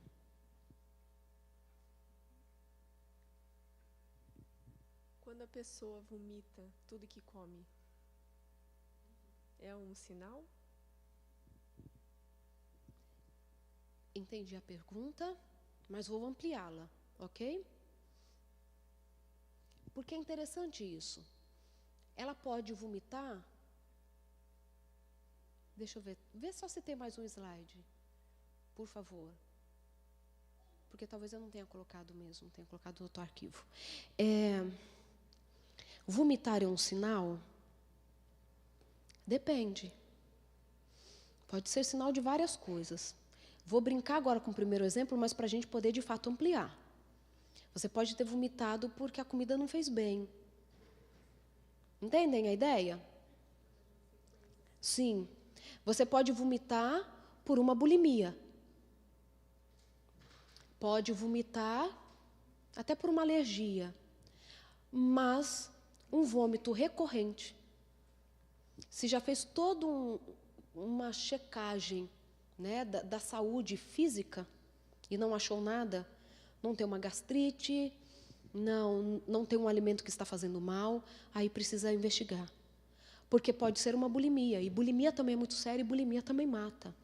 Quando a pessoa vomita tudo que come, é um sinal? Entendi a pergunta, mas vou ampliá-la, ok? Porque é interessante isso. Ela pode vomitar. Deixa eu ver. Vê só se tem mais um slide. Por favor. Porque talvez eu não tenha colocado mesmo, tenha colocado outro arquivo. Vomitar é um sinal? Depende. Pode ser sinal de várias coisas. Vou brincar agora com o primeiro exemplo, mas para a gente poder de fato ampliar. Você pode ter vomitado porque a comida não fez bem. Entendem a ideia? Sim. Você pode vomitar por uma bulimia. Pode vomitar até por uma alergia. Mas um vômito recorrente, se já fez toda uma checagem, né, da saúde física e não achou nada, não tem uma gastrite, não tem um alimento que está fazendo mal, aí precisa investigar. Porque pode ser uma bulimia, e bulimia também é muito séria, e bulimia também mata.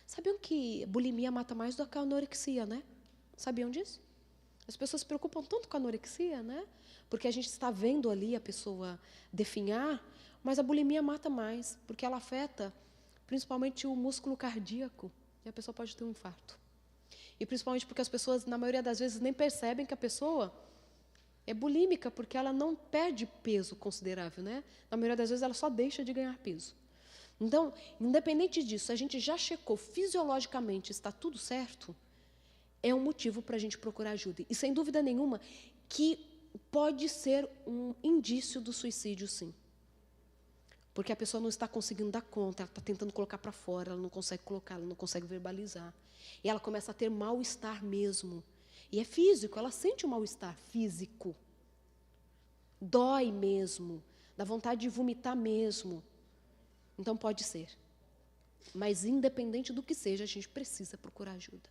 Sabiam que bulimia mata mais do que a anorexia, né? Sabiam disso? As pessoas se preocupam tanto com a anorexia, né? Porque a gente está vendo ali a pessoa definhar, mas a bulimia mata mais, porque ela afeta principalmente o músculo cardíaco, e a pessoa pode ter um infarto. E principalmente porque as pessoas, na maioria das vezes, nem percebem que a pessoa é bulímica, porque ela não perde peso considerável, né? Na maioria das vezes, ela só deixa de ganhar peso. Então, independente disso, a gente já checou fisiologicamente, está tudo certo, é um motivo para a gente procurar ajuda. E, sem dúvida nenhuma, que pode ser um indício do suicídio, sim. Porque a pessoa não está conseguindo dar conta, ela está tentando colocar para fora, ela não consegue colocar, ela não consegue verbalizar. E ela começa a ter mal-estar mesmo. E é físico, ela sente o mal-estar físico. Dói mesmo, dá vontade de vomitar mesmo. Então pode ser. Mas independente do que seja, a gente precisa procurar ajuda.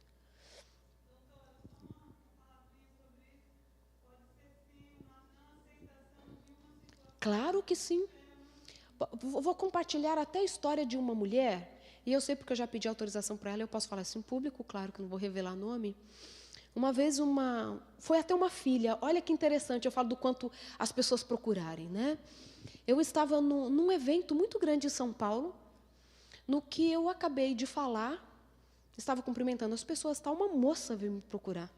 Claro que sim. Vou compartilhar até a história de uma mulher, e eu sei porque eu já pedi autorização para ela, eu posso falar assim em público, claro que não vou revelar nome. Uma vez foi até uma filha, olha que interessante, eu falo do quanto as pessoas procurarem, né? Eu estava num evento muito grande em São Paulo, no que eu acabei de falar, estava cumprimentando as pessoas, uma moça veio me procurar.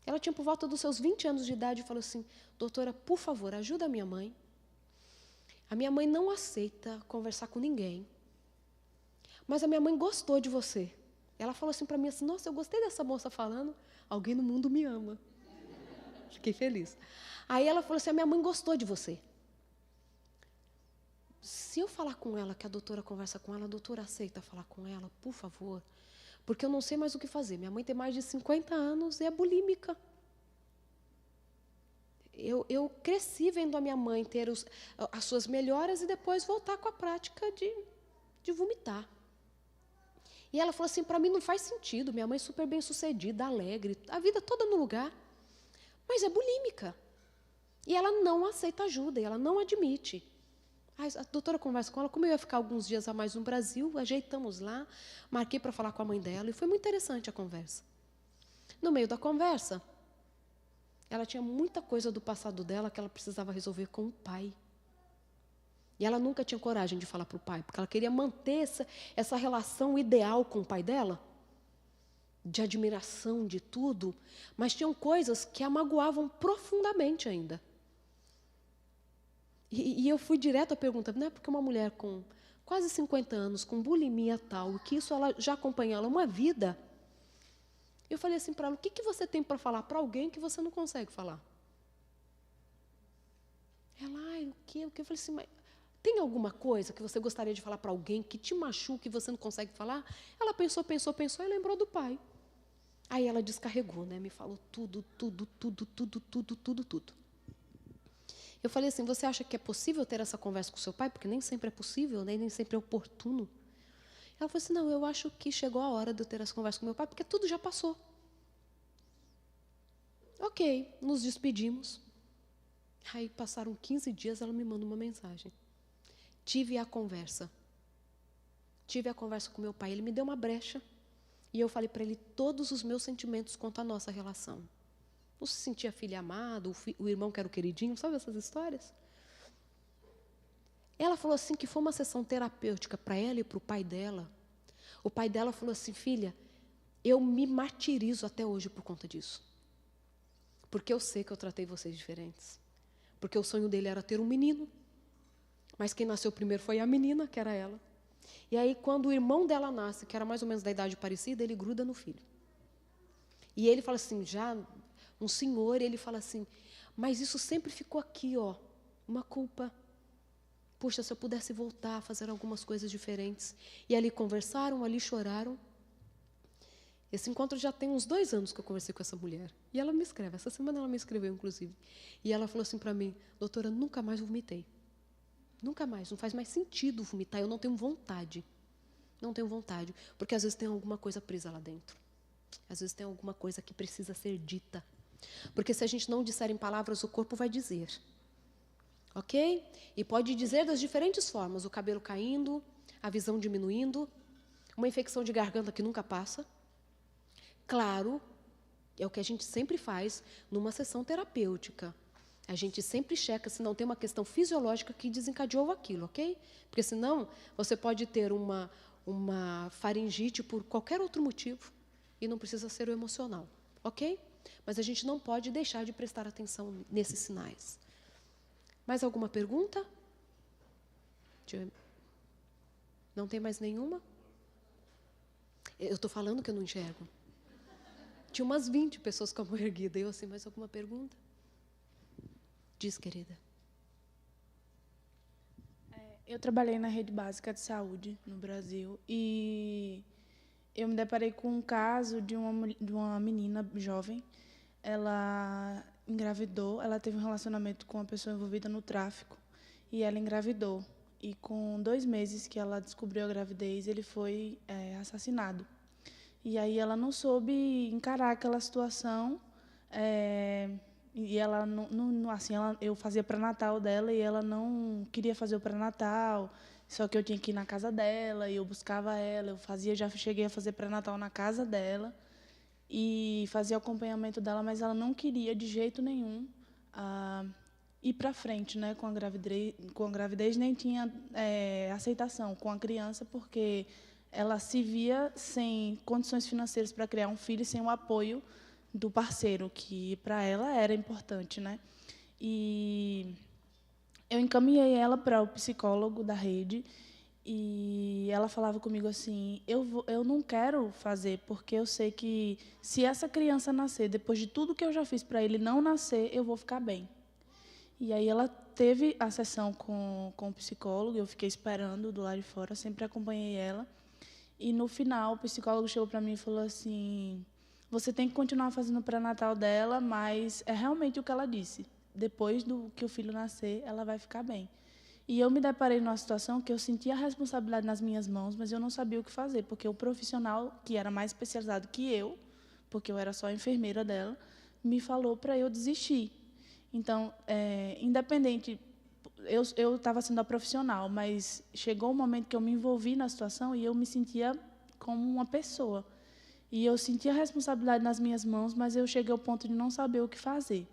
Ela tinha por volta dos seus 20 anos de idade e falou assim, doutora, por favor, ajuda a minha mãe. A minha mãe não aceita conversar com ninguém, mas a minha mãe gostou de você. Ela falou assim para mim, assim, nossa, eu gostei dessa moça falando, alguém no mundo me ama. Fiquei feliz. Aí ela falou assim, a minha mãe gostou de você. se eu falar com ela, que a doutora conversa com ela, a doutora aceita falar com ela, por favor? Porque eu não sei mais o que fazer. Minha mãe tem mais de 50 anos e é bulímica. Eu cresci vendo a minha mãe ter as suas melhoras e depois voltar com a prática de vomitar. E ela falou assim, para mim não faz sentido, minha mãe é super bem-sucedida, alegre, a vida toda no lugar, mas é bulímica. E ela não aceita ajuda, e ela não admite. A doutora conversa com ela, como eu ia ficar alguns dias a mais no Brasil, ajeitamos lá, marquei para falar com a mãe dela, e foi muito interessante a conversa. No meio da conversa, ela tinha muita coisa do passado dela que ela precisava resolver com o pai. E ela nunca tinha coragem de falar para o pai, porque ela queria manter essa relação ideal com o pai dela, de admiração, de tudo, mas tinham coisas que a magoavam profundamente ainda. E eu fui direto à pergunta, não é porque uma mulher com quase 50 anos, com bulimia tal, que isso ela já acompanha ela uma vida. Eu falei assim para ela, o que você tem para falar para alguém que você não consegue falar? Ela, o quê? Eu falei assim, mas tem alguma coisa que você gostaria de falar para alguém que te machuca e você não consegue falar? Ela pensou e lembrou do pai. Aí ela descarregou, né? Me falou tudo. Eu falei assim, você acha que é possível ter essa conversa com seu pai? Porque nem sempre é possível, né? Nem sempre é oportuno. Ela falou assim, não, eu acho que chegou a hora de eu ter essa conversa com meu pai, porque tudo já passou. Ok, nos despedimos. Aí passaram 15 dias, ela me manda uma mensagem. Tive a conversa com meu pai, ele me deu uma brecha, e eu falei para ele todos os meus sentimentos quanto à nossa relação. Não se sentia filho amado, o irmão que era o queridinho, sabe essas histórias? Ela falou assim que foi uma sessão terapêutica para ela e para o pai dela. O pai dela falou assim, filha, eu me martirizo até hoje por conta disso. Porque eu sei que eu tratei vocês diferentes. Porque o sonho dele era ter um menino, mas quem nasceu primeiro foi a menina, que era ela. E aí, quando o irmão dela nasce, que era mais ou menos da idade parecida, ele gruda no filho. E ele fala assim, já um senhor, ele fala assim, mas isso sempre ficou aqui, ó, uma culpa. Puxa, se eu pudesse voltar a fazer algumas coisas diferentes. E ali conversaram, ali choraram. Esse encontro já tem uns 2 anos que eu conversei com essa mulher. E ela me escreve, essa semana ela me escreveu, inclusive. E ela falou assim para mim, doutora, nunca mais vomitei. Nunca mais, não faz mais sentido vomitar, eu não tenho vontade. Não tenho vontade, porque às vezes tem alguma coisa presa lá dentro. Às vezes tem alguma coisa que precisa ser dita. Porque se a gente não disser em palavras, o corpo vai dizer. Ok? E pode dizer das diferentes formas, o cabelo caindo, a visão diminuindo, uma infecção de garganta que nunca passa. Claro, é o que a gente sempre faz numa sessão terapêutica. A gente sempre checa se não tem uma questão fisiológica que desencadeou aquilo, ok? Porque senão você pode ter uma faringite por qualquer outro motivo e não precisa ser o emocional, ok? Mas a gente não pode deixar de prestar atenção nesses sinais. Mais alguma pergunta? Não tem mais nenhuma? Eu estou falando que eu não enxergo. Tinha umas 20 pessoas com a mão erguida. Eu assim, mais alguma pergunta? Diz, querida. Eu trabalhei na rede básica de saúde no Brasil e eu me deparei com um caso de uma menina jovem. Ela engravidou, ela teve um relacionamento com uma pessoa envolvida no tráfico e ela engravidou. E com 2 meses que ela descobriu a gravidez, ele foi assassinado. E aí ela não soube encarar aquela situação. E ela não assim, eu fazia pré-natal dela e ela não queria fazer o pré-natal. Só que eu tinha que ir na casa dela e eu buscava ela. Já cheguei a fazer pré-natal na casa dela e fazia o acompanhamento dela, mas ela não queria de jeito nenhum ir para frente, né, com a gravidez, nem tinha aceitação com a criança, porque ela se via sem condições financeiras para criar um filho, sem o apoio do parceiro, que para ela era importante, né? E eu encaminhei ela para o psicólogo da rede e ela falava comigo assim, eu não quero fazer, porque eu sei que se essa criança nascer, depois de tudo que eu já fiz para ele não nascer, eu vou ficar bem. E aí ela teve a sessão com o psicólogo, eu fiquei esperando do lado de fora, sempre acompanhei ela. E no final o psicólogo chegou para mim e falou assim: você tem que continuar fazendo o pré-natal dela, mas é realmente o que ela disse. Depois do que o filho nascer, ela vai ficar bem. E eu me deparei numa situação que eu sentia a responsabilidade nas minhas mãos, mas eu não sabia o que fazer, porque o profissional, que era mais especializado que eu, porque eu era só a enfermeira dela, me falou para eu desistir. Então, independente, eu estava sendo a profissional, mas chegou um momento que eu me envolvi na situação e eu me sentia como uma pessoa. E eu sentia a responsabilidade nas minhas mãos, mas eu cheguei ao ponto de não saber o que fazer.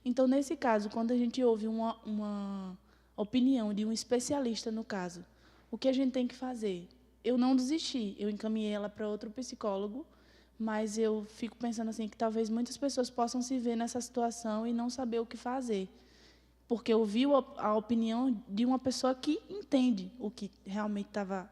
Então, nesse caso, quando a gente ouve uma opinião de um especialista no caso, o que a gente tem que fazer? Eu não desisti, eu encaminhei ela para outro psicólogo, mas eu fico pensando assim que talvez muitas pessoas possam se ver nessa situação e não saber o que fazer, porque ouviu a opinião de uma pessoa que entende o que realmente estava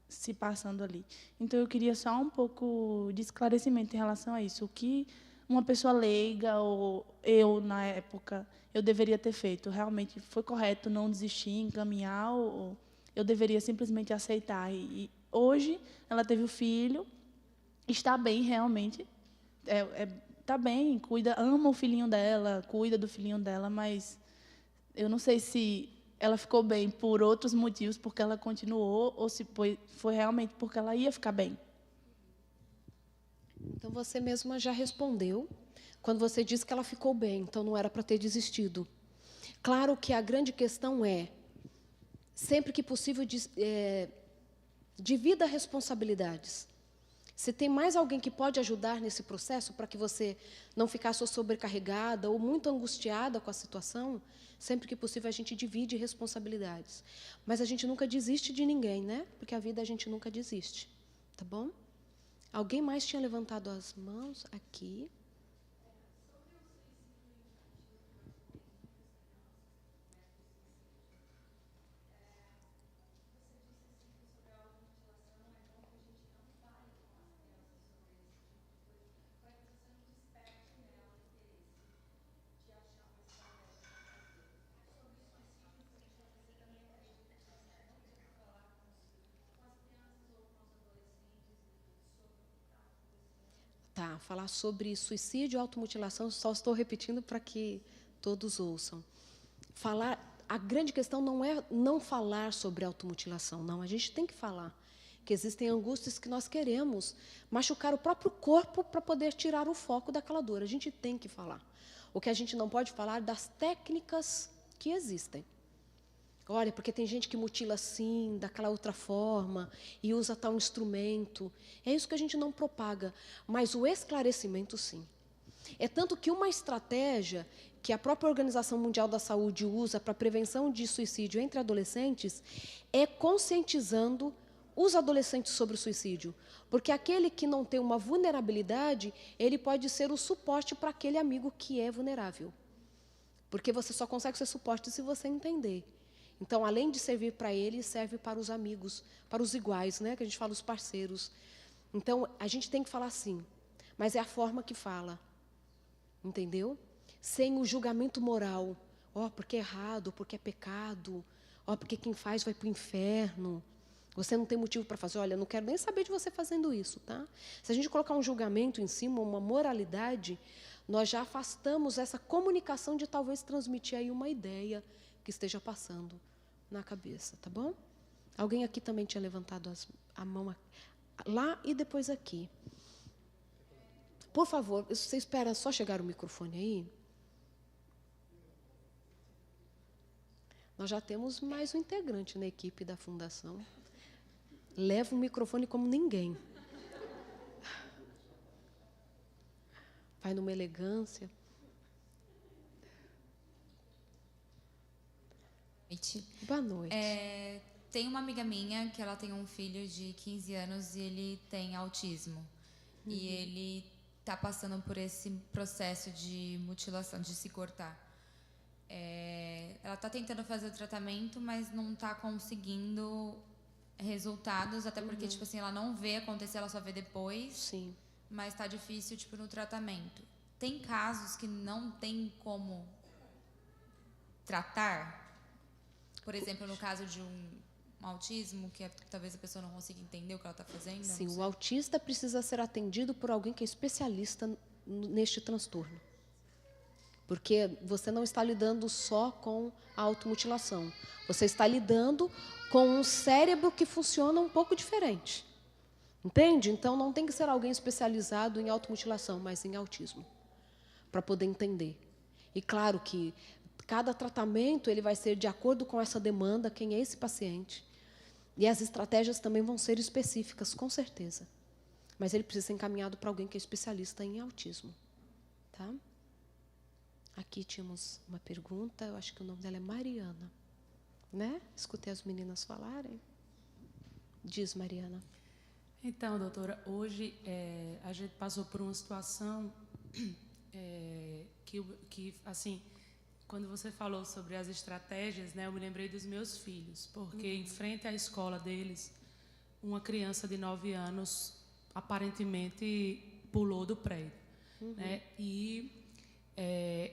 se passando ali. Então, eu queria só um pouco de esclarecimento em relação a isso. O que uma pessoa leiga, ou eu, na época, eu deveria ter feito? Realmente foi correto não desistir, encaminhar, ou eu deveria simplesmente aceitar? E hoje, ela teve o filho, está bem, realmente. Está bem, ama o filhinho dela, cuida do filhinho dela, mas eu não sei se ela ficou bem por outros motivos, porque ela continuou, ou se foi realmente porque ela ia ficar bem. Então, você mesma já respondeu quando você disse que ela ficou bem, então não era para ter desistido. Claro que a grande questão é, sempre que possível, divida responsabilidades. Se tem mais alguém que pode ajudar nesse processo para que você não ficasse sobrecarregada ou muito angustiada com a situação, sempre que possível a gente divide responsabilidades. Mas a gente nunca desiste de ninguém, né? Porque a vida a gente nunca desiste, tá bom? Alguém mais tinha levantado as mãos aqui? Tá, falar sobre suicídio e automutilação, só estou repetindo para que todos ouçam. A grande questão não é não falar sobre automutilação, não, a gente tem que falar que existem angústias que nós queremos machucar o próprio corpo para poder tirar o foco daquela dor, a gente tem que falar. O que a gente não pode falar das técnicas que existem. Olha, porque tem gente que mutila assim, daquela outra forma, e usa tal instrumento. É isso que a gente não propaga, mas o esclarecimento, sim. É tanto que uma estratégia que a própria Organização Mundial da Saúde usa para a prevenção de suicídio entre adolescentes é conscientizando os adolescentes sobre o suicídio. Porque aquele que não tem uma vulnerabilidade, ele pode ser o suporte para aquele amigo que é vulnerável. Porque você só consegue ser suporte se você entender. Então, além de servir para ele, serve para os amigos, para os iguais, né? Que a gente fala os parceiros. Então, a gente tem que falar assim, mas é a forma que fala, entendeu? Sem o julgamento moral. Porque é errado, porque é pecado, porque quem faz vai para o inferno. Você não tem motivo para fazer. Olha, eu não quero nem saber de você fazendo isso, tá? Se a gente colocar um julgamento em cima, uma moralidade, nós já afastamos essa comunicação de talvez transmitir aí uma ideia que esteja passando na cabeça, tá bom? Alguém aqui também tinha levantado a mão lá e depois aqui. Por favor, você espera só chegar o microfone aí? Nós já temos mais um integrante na equipe da Fundação. Leva o microfone como ninguém. Vai numa elegância. Boa noite. Tem uma amiga minha que ela tem um filho de 15 anos e ele tem autismo. E ele está passando por esse processo de mutilação, de se cortar. Ela está tentando fazer o tratamento, mas não está conseguindo resultados, até porque tipo assim, ela não vê acontecer, ela só vê depois. Sim. Mas está difícil no tratamento. Tem casos que não tem como tratar? Por exemplo, no caso de um autismo, que talvez a pessoa não consiga entender o que ela está fazendo? Sim, o autista precisa ser atendido por alguém que é especialista neste transtorno. Porque você não está lidando só com a automutilação. Você está lidando com um cérebro que funciona um pouco diferente. Entende? Então, não tem que ser alguém especializado em automutilação, mas em autismo, para poder entender. E claro que cada tratamento ele vai ser de acordo com essa demanda, quem é esse paciente. E as estratégias também vão ser específicas, com certeza. Mas ele precisa ser encaminhado para alguém que é especialista em autismo. Tá? Aqui tínhamos uma pergunta, eu acho que o nome dela é Mariana. Né? Escutei as meninas falarem. Diz, Mariana. Então, doutora, hoje a gente passou por uma situação que, assim, quando você falou sobre as estratégias, né, eu me lembrei dos meus filhos, porque em frente à escola deles, uma criança de 9 anos aparentemente pulou do prédio. Né, e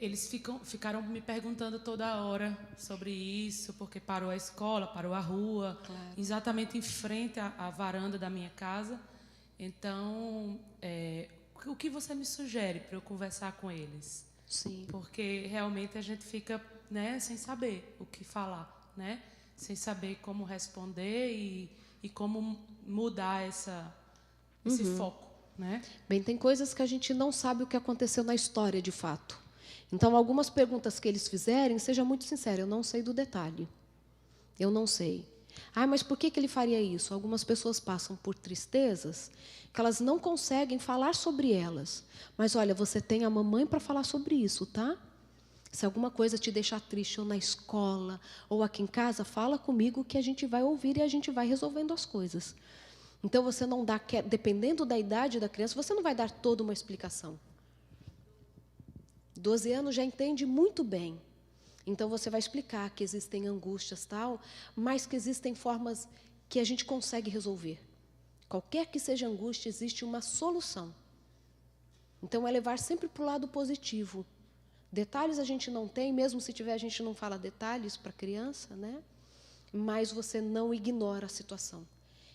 eles ficaram me perguntando toda hora sobre isso, porque parou a escola, parou a rua, claro, exatamente em frente à varanda da minha casa. Então, o que você me sugere para eu conversar com eles? Sim. Porque realmente a gente fica, né, sem saber o que falar, né? Sem saber como responder e como mudar esse foco. Né? Bem, tem coisas que a gente não sabe o que aconteceu na história, de fato. Então, algumas perguntas que eles fizerem, seja muito sincero, eu não sei do detalhe. Eu não sei. Ah, mas por que ele faria isso? Algumas pessoas passam por tristezas que elas não conseguem falar sobre elas. Mas, olha, você tem a mamãe para falar sobre isso, tá? Se alguma coisa te deixar triste, ou na escola, ou aqui em casa, fala comigo que a gente vai ouvir e a gente vai resolvendo as coisas. Então, você não dá, dependendo da idade da criança, você não vai dar toda uma explicação. 12 anos já entende muito bem. Então, você vai explicar que existem angústias, tal, mas que existem formas que a gente consegue resolver. Qualquer que seja a angústia, existe uma solução. Então, é levar sempre para o lado positivo. Detalhes a gente não tem, mesmo se tiver, a gente não fala detalhes para a criança, né? Mas você não ignora a situação.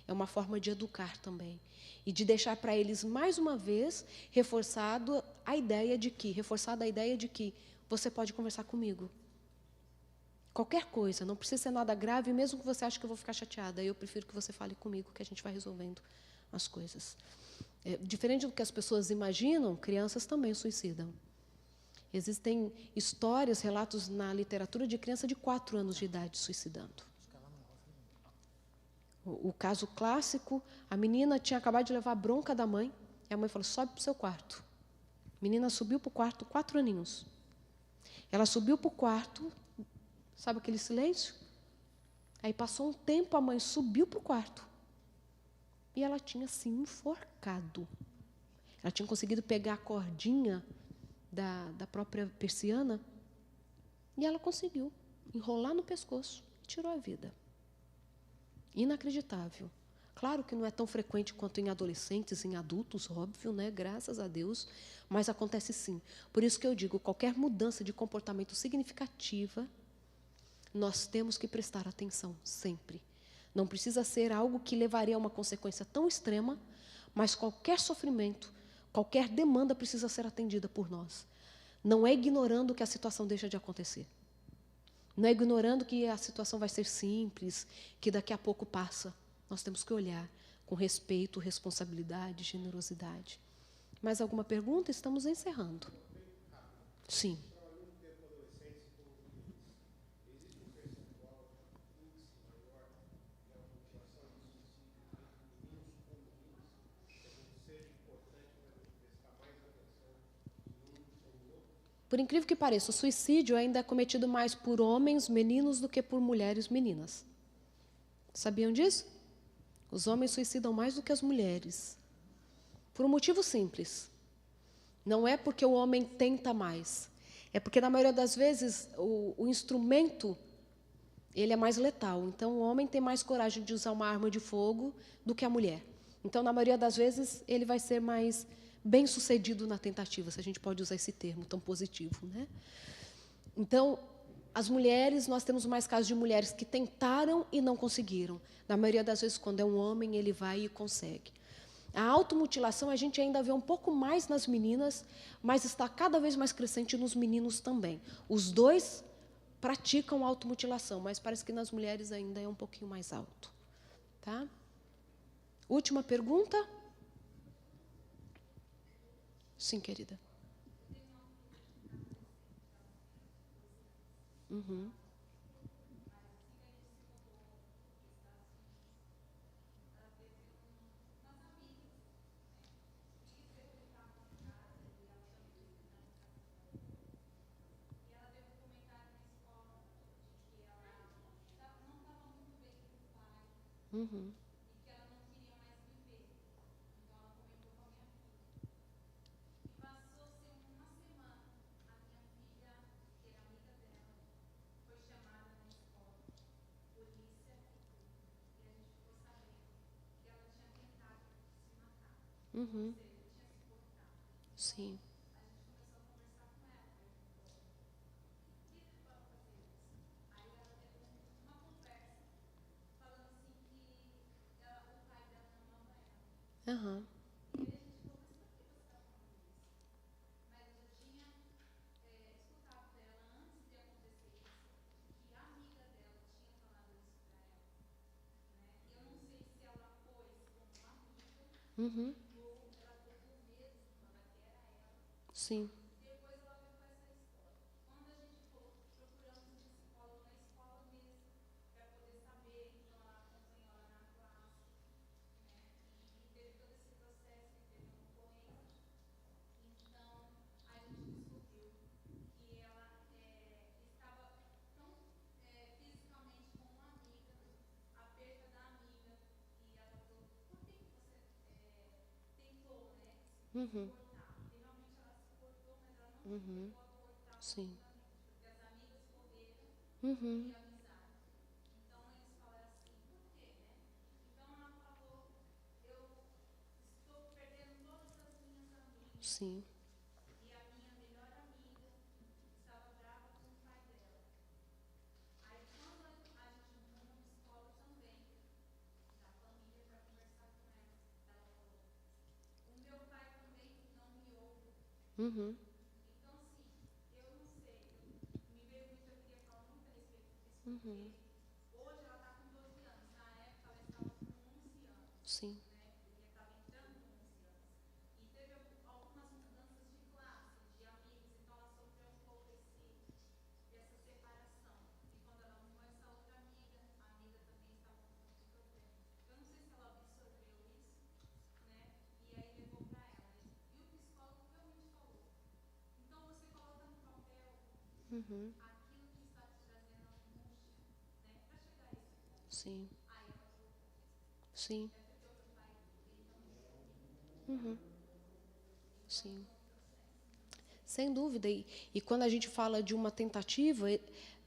É uma forma de educar também. E de deixar para eles, mais uma vez, reforçada a ideia de que você pode conversar comigo. Qualquer coisa, não precisa ser nada grave, mesmo que você ache que eu vou ficar chateada. Eu prefiro que você fale comigo, que a gente vai resolvendo as coisas. Diferente do que as pessoas imaginam, crianças também suicidam. Existem histórias, relatos na literatura de criança de 4 anos de idade suicidando. O caso clássico, a menina tinha acabado de levar a bronca da mãe, e a mãe falou, sobe para o seu quarto. A menina subiu para o quarto, 4 aninhos. Ela subiu para o quarto, sabe aquele silêncio? Aí passou um tempo, a mãe subiu para o quarto, e ela tinha se enforcado. Ela tinha conseguido pegar a cordinha da própria persiana, e ela conseguiu enrolar no pescoço e tirou a vida. Inacreditável. Claro que não é tão frequente quanto em adolescentes, em adultos, óbvio, né? Graças a Deus, mas acontece sim. Por isso que eu digo, qualquer mudança de comportamento significativa, nós temos que prestar atenção, sempre. Não precisa ser algo que levaria a uma consequência tão extrema, mas qualquer sofrimento, qualquer demanda precisa ser atendida por nós. Não é ignorando que a situação deixa de acontecer. Não é ignorando que a situação vai ser simples, que daqui a pouco passa. Nós temos que olhar com respeito, responsabilidade, generosidade. Mais alguma pergunta? Estamos encerrando. Sim. Por incrível que pareça, o suicídio ainda é cometido mais por homens, meninos, do que por mulheres, meninas. Sabiam disso? Os homens suicidam mais do que as mulheres. Por um motivo simples. Não é porque o homem tenta mais. É porque, na maioria das vezes, o instrumento ele é mais letal. Então, o homem tem mais coragem de usar uma arma de fogo do que a mulher. Então, na maioria das vezes, ele vai ser mais bem-sucedido na tentativa, se a gente pode usar esse termo tão positivo, né? Então, As mulheres, nós temos mais casos de mulheres que tentaram e não conseguiram. Na maioria das vezes, quando é um homem, ele vai e consegue. A automutilação a gente ainda vê um pouco mais nas meninas, mas está cada vez mais crescente nos meninos também. Os dois praticam automutilação, mas parece que nas mulheres ainda é um pouquinho mais alto. Tá? Última pergunta? Sim, querida. Uhum. Uhum. Uhum. Sim. Aham. Uhum. Sim. Uhum. Uhum. Sim. Uhum. Sim. Uhum. Uhum. Sim. Uhum. Sim. Sim. Uhum. Sim. Sem dúvida. E quando a gente fala de uma tentativa,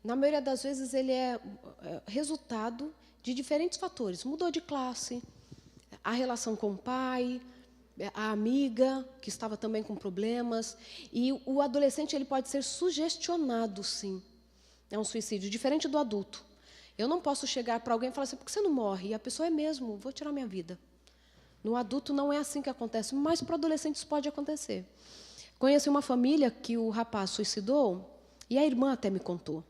na maioria das vezes ele é resultado de diferentes fatores. Mudou de classe, a relação com o pai, a amiga, que estava também com problemas. E o adolescente ele pode ser sugestionado, sim. É um suicídio, diferente do adulto. Eu não posso chegar para alguém e falar assim, por que você não morre? E a pessoa é mesmo, vou tirar minha vida. No adulto não é assim que acontece, mas para adolescentes pode acontecer. Conheci uma família que o rapaz suicidou, e a irmã até me contou,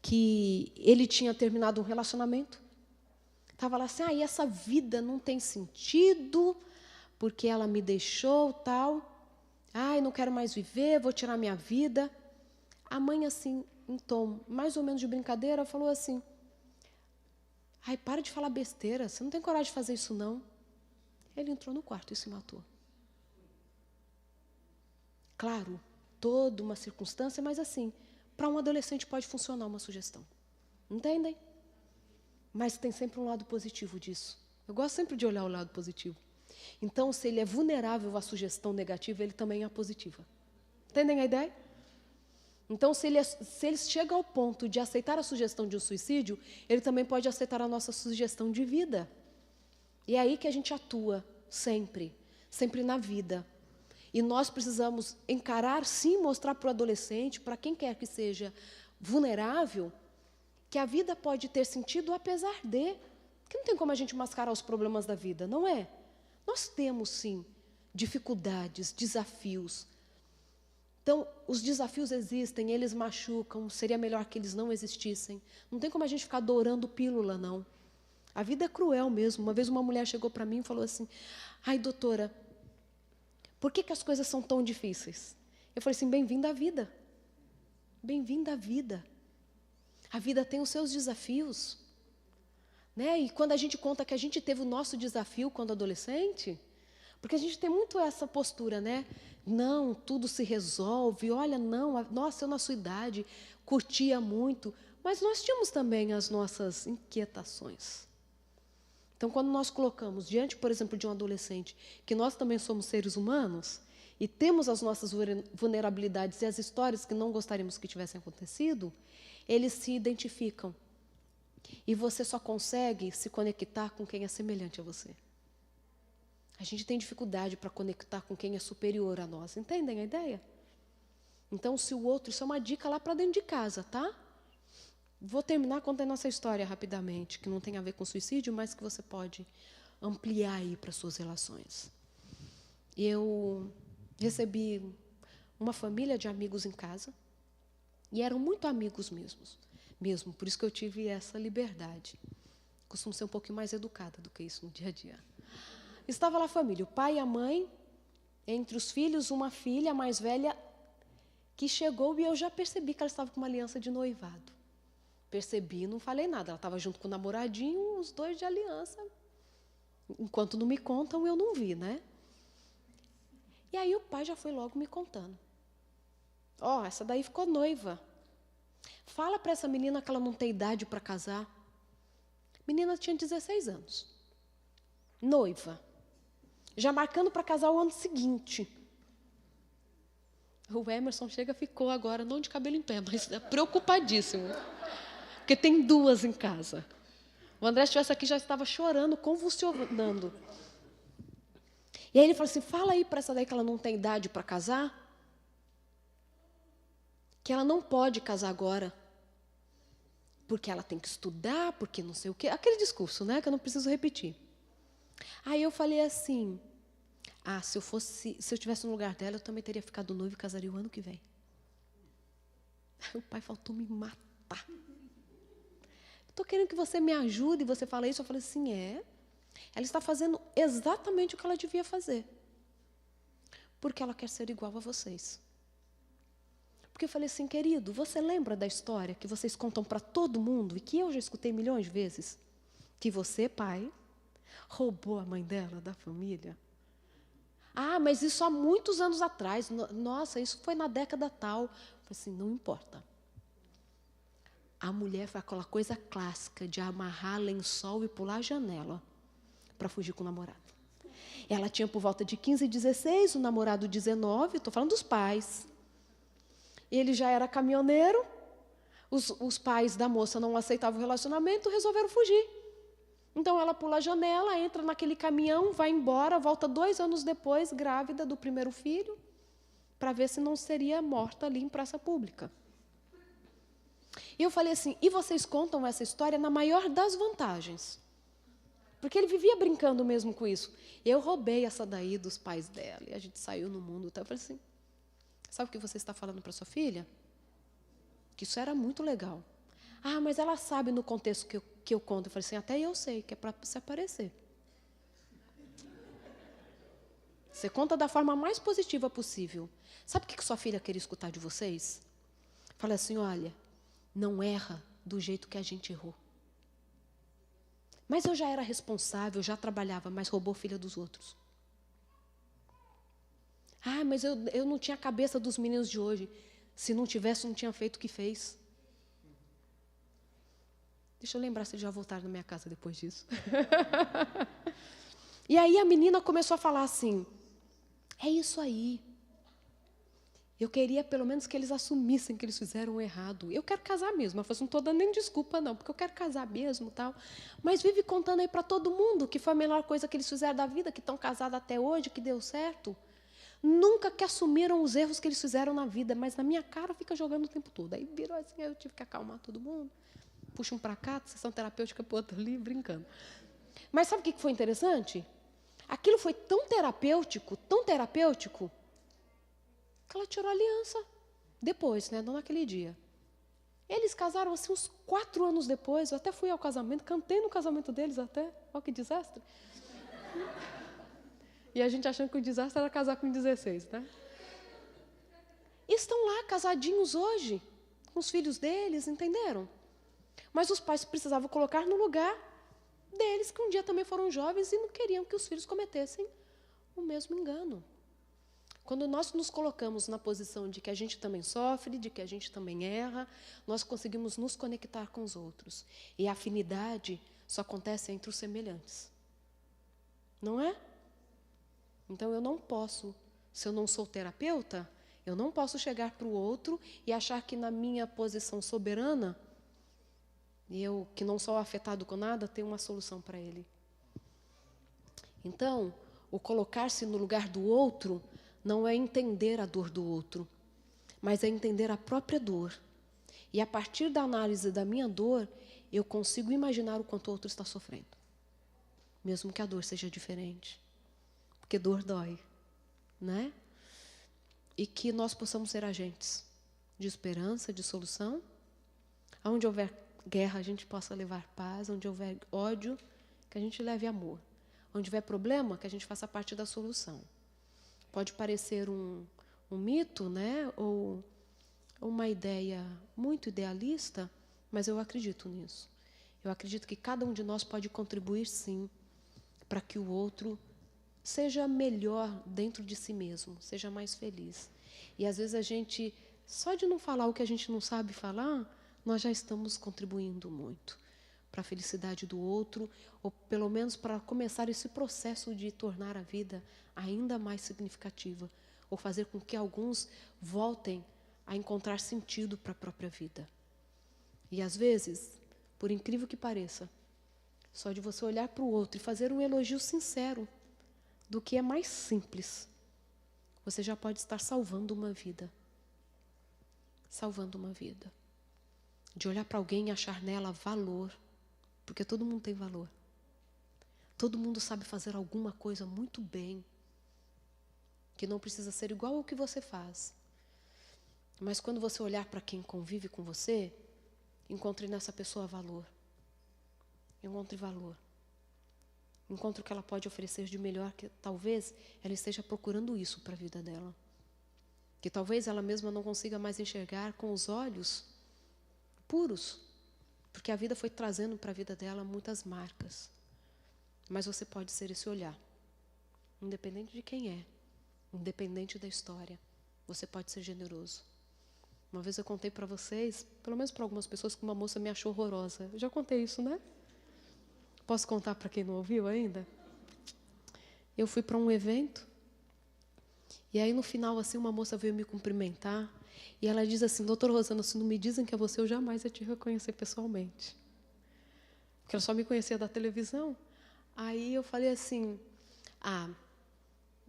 que ele tinha terminado um relacionamento. Estava lá assim, e essa vida não tem sentido, porque ela me deixou, tal. Não quero mais viver, vou tirar minha vida. A mãe, assim, em tom mais ou menos de brincadeira, falou assim, para de falar besteira, você não tem coragem de fazer isso, não. Ele entrou no quarto e se matou. Claro, toda uma circunstância, mas assim, para um adolescente pode funcionar uma sugestão. Entendem? Mas tem sempre um lado positivo disso. Eu gosto sempre de olhar o lado positivo. Então, se ele é vulnerável à sugestão negativa, ele também é positiva. Entendem a ideia? Então, se ele chega ao ponto de aceitar a sugestão de um suicídio, ele também pode aceitar a nossa sugestão de vida. E é aí que a gente atua, sempre na vida. E nós precisamos encarar, sim, mostrar para o adolescente, para quem quer que seja, vulnerável, que a vida pode ter sentido apesar de. Porque não tem como a gente mascarar os problemas da vida, não é? Nós temos, sim, dificuldades, desafios. Então, os desafios existem, eles machucam, seria melhor que eles não existissem. Não tem como a gente ficar dourando pílula, não. A vida é cruel mesmo. Uma vez uma mulher chegou para mim e falou assim, ai, doutora, por que as coisas são tão difíceis? Eu falei assim, bem-vinda à vida. Bem-vinda à vida. A vida tem os seus desafios. Né? E quando a gente conta que a gente teve o nosso desafio quando adolescente, porque a gente tem muito essa postura, né? Não, tudo se resolve, olha, não, nossa, eu na sua idade curtia muito, mas nós tínhamos também as nossas inquietações. Então, quando nós colocamos diante, por exemplo, de um adolescente, que nós também somos seres humanos, e temos as nossas vulnerabilidades e as histórias que não gostaríamos que tivessem acontecido, eles se identificam. E você só consegue se conectar com quem é semelhante a você. A gente tem dificuldade para conectar com quem é superior a nós. Entendem a ideia? Então, se o outro... Isso é uma dica lá para dentro de casa, tá? Vou terminar contando essa história rapidamente, que não tem a ver com suicídio, mas que você pode ampliar aí para suas relações. Eu recebi uma família de amigos em casa, e eram muito amigos mesmo. Por isso que eu tive essa liberdade. Costumo ser um pouquinho mais educada do que isso no dia a dia. Estava lá a família, o pai e a mãe, entre os filhos, uma filha mais velha, que chegou e eu já percebi que ela estava com uma aliança de noivado. Percebi, não falei nada. Ela estava junto com o namoradinho, os dois de aliança. Enquanto não me contam, eu não vi, né? E aí o pai já foi logo me contando. Ó, essa daí ficou noiva. Fala para essa menina que ela não tem idade para casar. A menina tinha 16 anos. Noiva. Já marcando para casar o ano seguinte. O Emerson ficou agora, não de cabelo em pé, mas preocupadíssimo. Porque tem duas em casa. O André, se estivesse aqui, já estava chorando, convulsionando. E aí ele falou assim, fala aí para essa daí que ela não tem idade para casar, que ela não pode casar agora, porque ela tem que estudar, porque não sei o quê. Aquele discurso, né, que eu não preciso repetir. Aí eu falei assim, se eu tivesse no lugar dela, eu também teria ficado noivo e casaria o ano que vem. O pai faltou me matar. Estou querendo que você me ajude, e você fala isso. Eu falei assim, ela está fazendo exatamente o que ela devia fazer. Porque ela quer ser igual a vocês. Porque eu falei assim, querido, você lembra da história que vocês contam para todo mundo, e que eu já escutei milhões de vezes? Que você, pai, roubou a mãe dela da família? Ah, mas isso há muitos anos atrás. Nossa, isso foi na década tal. Eu falei assim, não importa. A mulher foi aquela coisa clássica de amarrar lençol e pular a janela para fugir com o namorado. Ela tinha por volta de 15, 16, o namorado 19, estou falando dos pais. Ele já era caminhoneiro, os pais da moça não aceitavam o relacionamento, resolveram fugir. Então ela pula a janela, entra naquele caminhão, vai embora, volta 2 anos depois, grávida do primeiro filho, para ver se não seria morta ali em praça pública. E eu falei assim, e vocês contam essa história na maior das vantagens. Porque ele vivia brincando mesmo com isso. Eu roubei essa daí dos pais dela, e a gente saiu no mundo. Então eu falei assim, sabe o que você está falando para sua filha? Que isso era muito legal. Ah, mas ela sabe no contexto que eu conto. Eu falei assim, até eu sei, que é para se aparecer. Você conta da forma mais positiva possível. Sabe o que sua filha queria escutar de vocês? Fala assim, olha, não erra do jeito que a gente errou. Mas eu já era responsável, já trabalhava, mas roubou filha dos outros. Ah, mas eu não tinha a cabeça dos meninos de hoje. Se não tivesse, não tinha feito o que fez. Deixa eu lembrar se eles já voltaram na minha casa depois disso. E aí a menina começou a falar assim, é isso aí. Eu queria pelo menos que eles assumissem que eles fizeram errado. Eu quero casar mesmo. Eu falei, não estou dando nem desculpa não, porque eu quero casar mesmo, tal. Mas vive contando aí para todo mundo que foi a melhor coisa que eles fizeram da vida, que estão casados até hoje, que deu certo. Nunca que assumiram os erros que eles fizeram na vida, mas na minha cara fica jogando o tempo todo. Aí virou assim, aí eu tive que acalmar todo mundo. Puxa um para cá, sessão terapêutica para o outro ali, brincando. Mas sabe o que foi interessante? Aquilo foi tão terapêutico, que ela tirou a aliança. Depois, né, não naquele dia. Eles casaram assim uns 4 anos depois. Eu até fui ao casamento, cantei no casamento deles até. Olha que desastre. E a gente achando que o desastre era casar com 16, né? E estão lá, casadinhos hoje, com os filhos deles, entenderam? Mas os pais precisavam colocar no lugar deles, que um dia também foram jovens e não queriam que os filhos cometessem o mesmo engano. Quando nós nos colocamos na posição de que a gente também sofre, de que a gente também erra, nós conseguimos nos conectar com os outros. E a afinidade só acontece entre os semelhantes. Não é? Então eu não posso, se eu não sou terapeuta, eu não posso chegar para o outro e achar que na minha posição soberana, eu que não sou afetado com nada, tenho uma solução para ele. Então, o colocar-se no lugar do outro não é entender a dor do outro, mas é entender a própria dor. E a partir da análise da minha dor, eu consigo imaginar o quanto o outro está sofrendo. Mesmo que a dor seja diferente. Porque dor dói, né? E que nós possamos ser agentes de esperança, de solução. Onde houver guerra, a gente possa levar paz. Onde houver ódio, que a gente leve amor. Onde houver problema, que a gente faça parte da solução. Pode parecer um mito, né? Ou uma ideia muito idealista, mas eu acredito nisso. Eu acredito que cada um de nós pode contribuir, sim, para que o outro seja melhor dentro de si mesmo, seja mais feliz. E às vezes a gente, só de não falar o que a gente não sabe falar, nós já estamos contribuindo muito para a felicidade do outro, ou pelo menos para começar esse processo de tornar a vida ainda mais significativa, ou fazer com que alguns voltem a encontrar sentido para a própria vida. E às vezes, por incrível que pareça, só de você olhar para o outro e fazer um elogio sincero do que é mais simples, você já pode estar salvando uma vida. Salvando uma vida. De olhar para alguém e achar nela valor, porque todo mundo tem valor. Todo mundo sabe fazer alguma coisa muito bem, que não precisa ser igual ao que você faz. Mas quando você olhar para quem convive com você, encontre nessa pessoa valor. Encontre valor. Encontre o que ela pode oferecer de melhor, que talvez ela esteja procurando isso para a vida dela. Que talvez ela mesma não consiga mais enxergar com os olhos puros, porque a vida foi trazendo para a vida dela muitas marcas. Mas você pode ser esse olhar, independente de quem é, independente da história, você pode ser generoso. Uma vez eu contei para vocês, pelo menos para algumas pessoas, que uma moça me achou horrorosa. Eu já contei isso, né? Posso contar para quem não ouviu ainda? Eu fui para um evento, e aí no final, assim, uma moça veio me cumprimentar, e ela diz assim: doutora Rosana, se não me dizem que é você, eu jamais ia te reconhecer pessoalmente. Porque ela só me conhecia da televisão. Aí eu falei assim: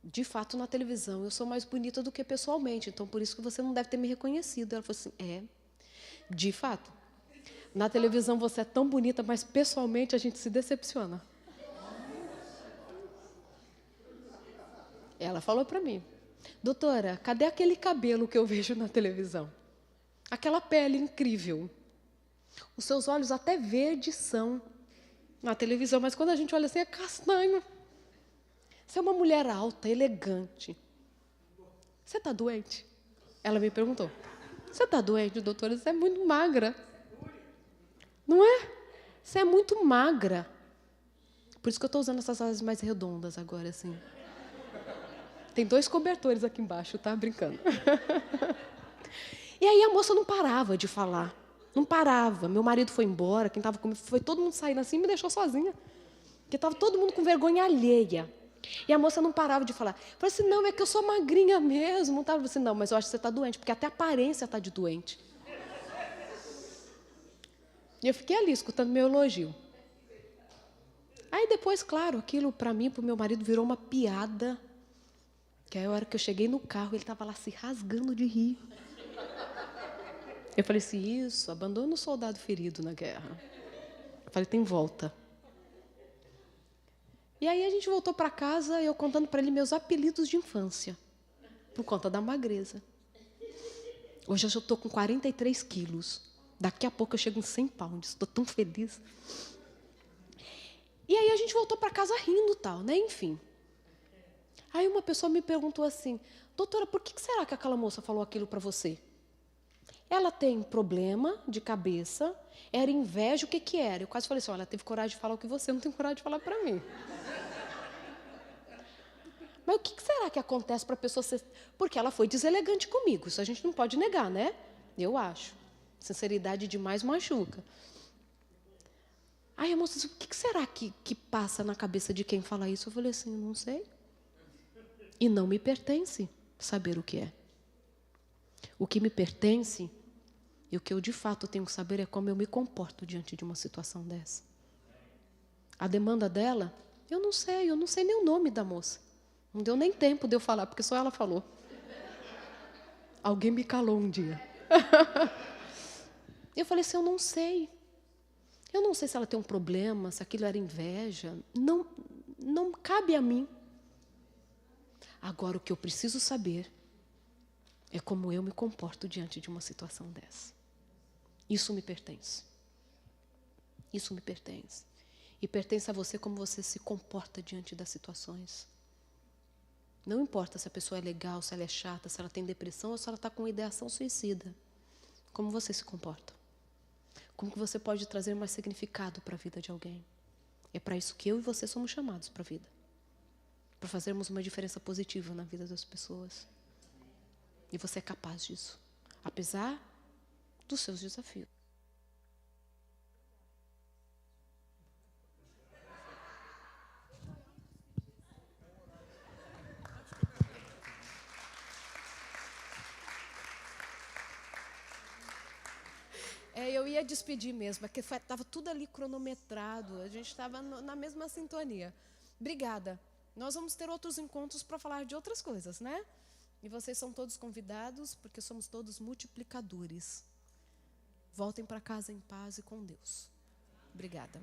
de fato, na televisão eu sou mais bonita do que pessoalmente, então por isso que você não deve ter me reconhecido. Ela falou assim: de fato. Na televisão você é tão bonita, mas pessoalmente a gente se decepciona. Ela falou para mim: doutora, cadê aquele cabelo que eu vejo na televisão? Aquela pele incrível. Os seus olhos até verdes são na televisão, mas quando a gente olha assim, é castanho. Você é uma mulher alta, elegante. Você está doente? Ela me perguntou: você está doente, doutora? Você é muito magra. Não é? Você é muito magra. Por isso que eu estou usando essas asas mais redondas agora, assim. Tem 2 cobertores aqui embaixo, tá? Brincando. E aí a moça não parava de falar. Não parava. Meu marido foi embora, quem estava comigo, foi todo mundo saindo assim e me deixou sozinha. Porque estava todo mundo com vergonha alheia. E a moça não parava de falar. Eu falei assim: não, é que eu sou magrinha mesmo. Eu falei assim: não, mas eu acho que você está doente, porque até a aparência está de doente. E eu fiquei ali, escutando meu elogio. Aí depois, claro, aquilo para mim, para o meu marido, virou uma piada. Que aí a hora que eu cheguei no carro, ele estava lá se rasgando de rir. Eu falei assim, isso, abandona o soldado ferido na guerra. Eu falei, tem volta. E aí a gente voltou para casa, eu contando para ele meus apelidos de infância, por conta da magreza. Hoje eu já estou com 43 quilos. Daqui a pouco eu chego em 100 pounds. Estou tão feliz. E aí a gente voltou para casa rindo e tal, né? Enfim. Aí uma pessoa me perguntou assim, doutora, por que será que aquela moça falou aquilo para você? Ela tem problema de cabeça, era inveja, o que que era? Eu quase falei assim, olha, ela teve coragem de falar o que você não tem coragem de falar para mim. Mas o que será que acontece para a pessoa ser... Porque ela foi deselegante comigo, isso a gente não pode negar, né? Eu acho. Sinceridade demais machuca. Aí a moça disse, o que será que passa na cabeça de quem fala isso? Eu falei assim, eu não sei. E não me pertence saber o que é. O que me pertence e o que eu de fato tenho que saber é como eu me comporto diante de uma situação dessa. A demanda dela, eu não sei nem o nome da moça. Não deu nem tempo de eu falar, porque só ela falou. Alguém me calou um dia. Eu falei assim, eu não sei. Eu não sei se ela tem um problema, se aquilo era inveja. Não cabe a mim. Agora, o que eu preciso saber é como eu me comporto diante de uma situação dessa. Isso me pertence. Isso me pertence. E pertence a você como você se comporta diante das situações. Não importa se a pessoa é legal, se ela é chata, se ela tem depressão ou se ela está com ideação suicida. Como você se comporta? Como que você pode trazer mais significado para a vida de alguém? É para isso que eu e você somos chamados para a vida. Para fazermos uma diferença positiva na vida das pessoas. E você é capaz disso, apesar dos seus desafios. Eu ia despedir mesmo, porque estava tudo ali cronometrado, a gente estava na mesma sintonia. Obrigada. Nós vamos ter outros encontros para falar de outras coisas, né? E vocês são todos convidados, porque somos todos multiplicadores. Voltem para casa em paz e com Deus. Obrigada.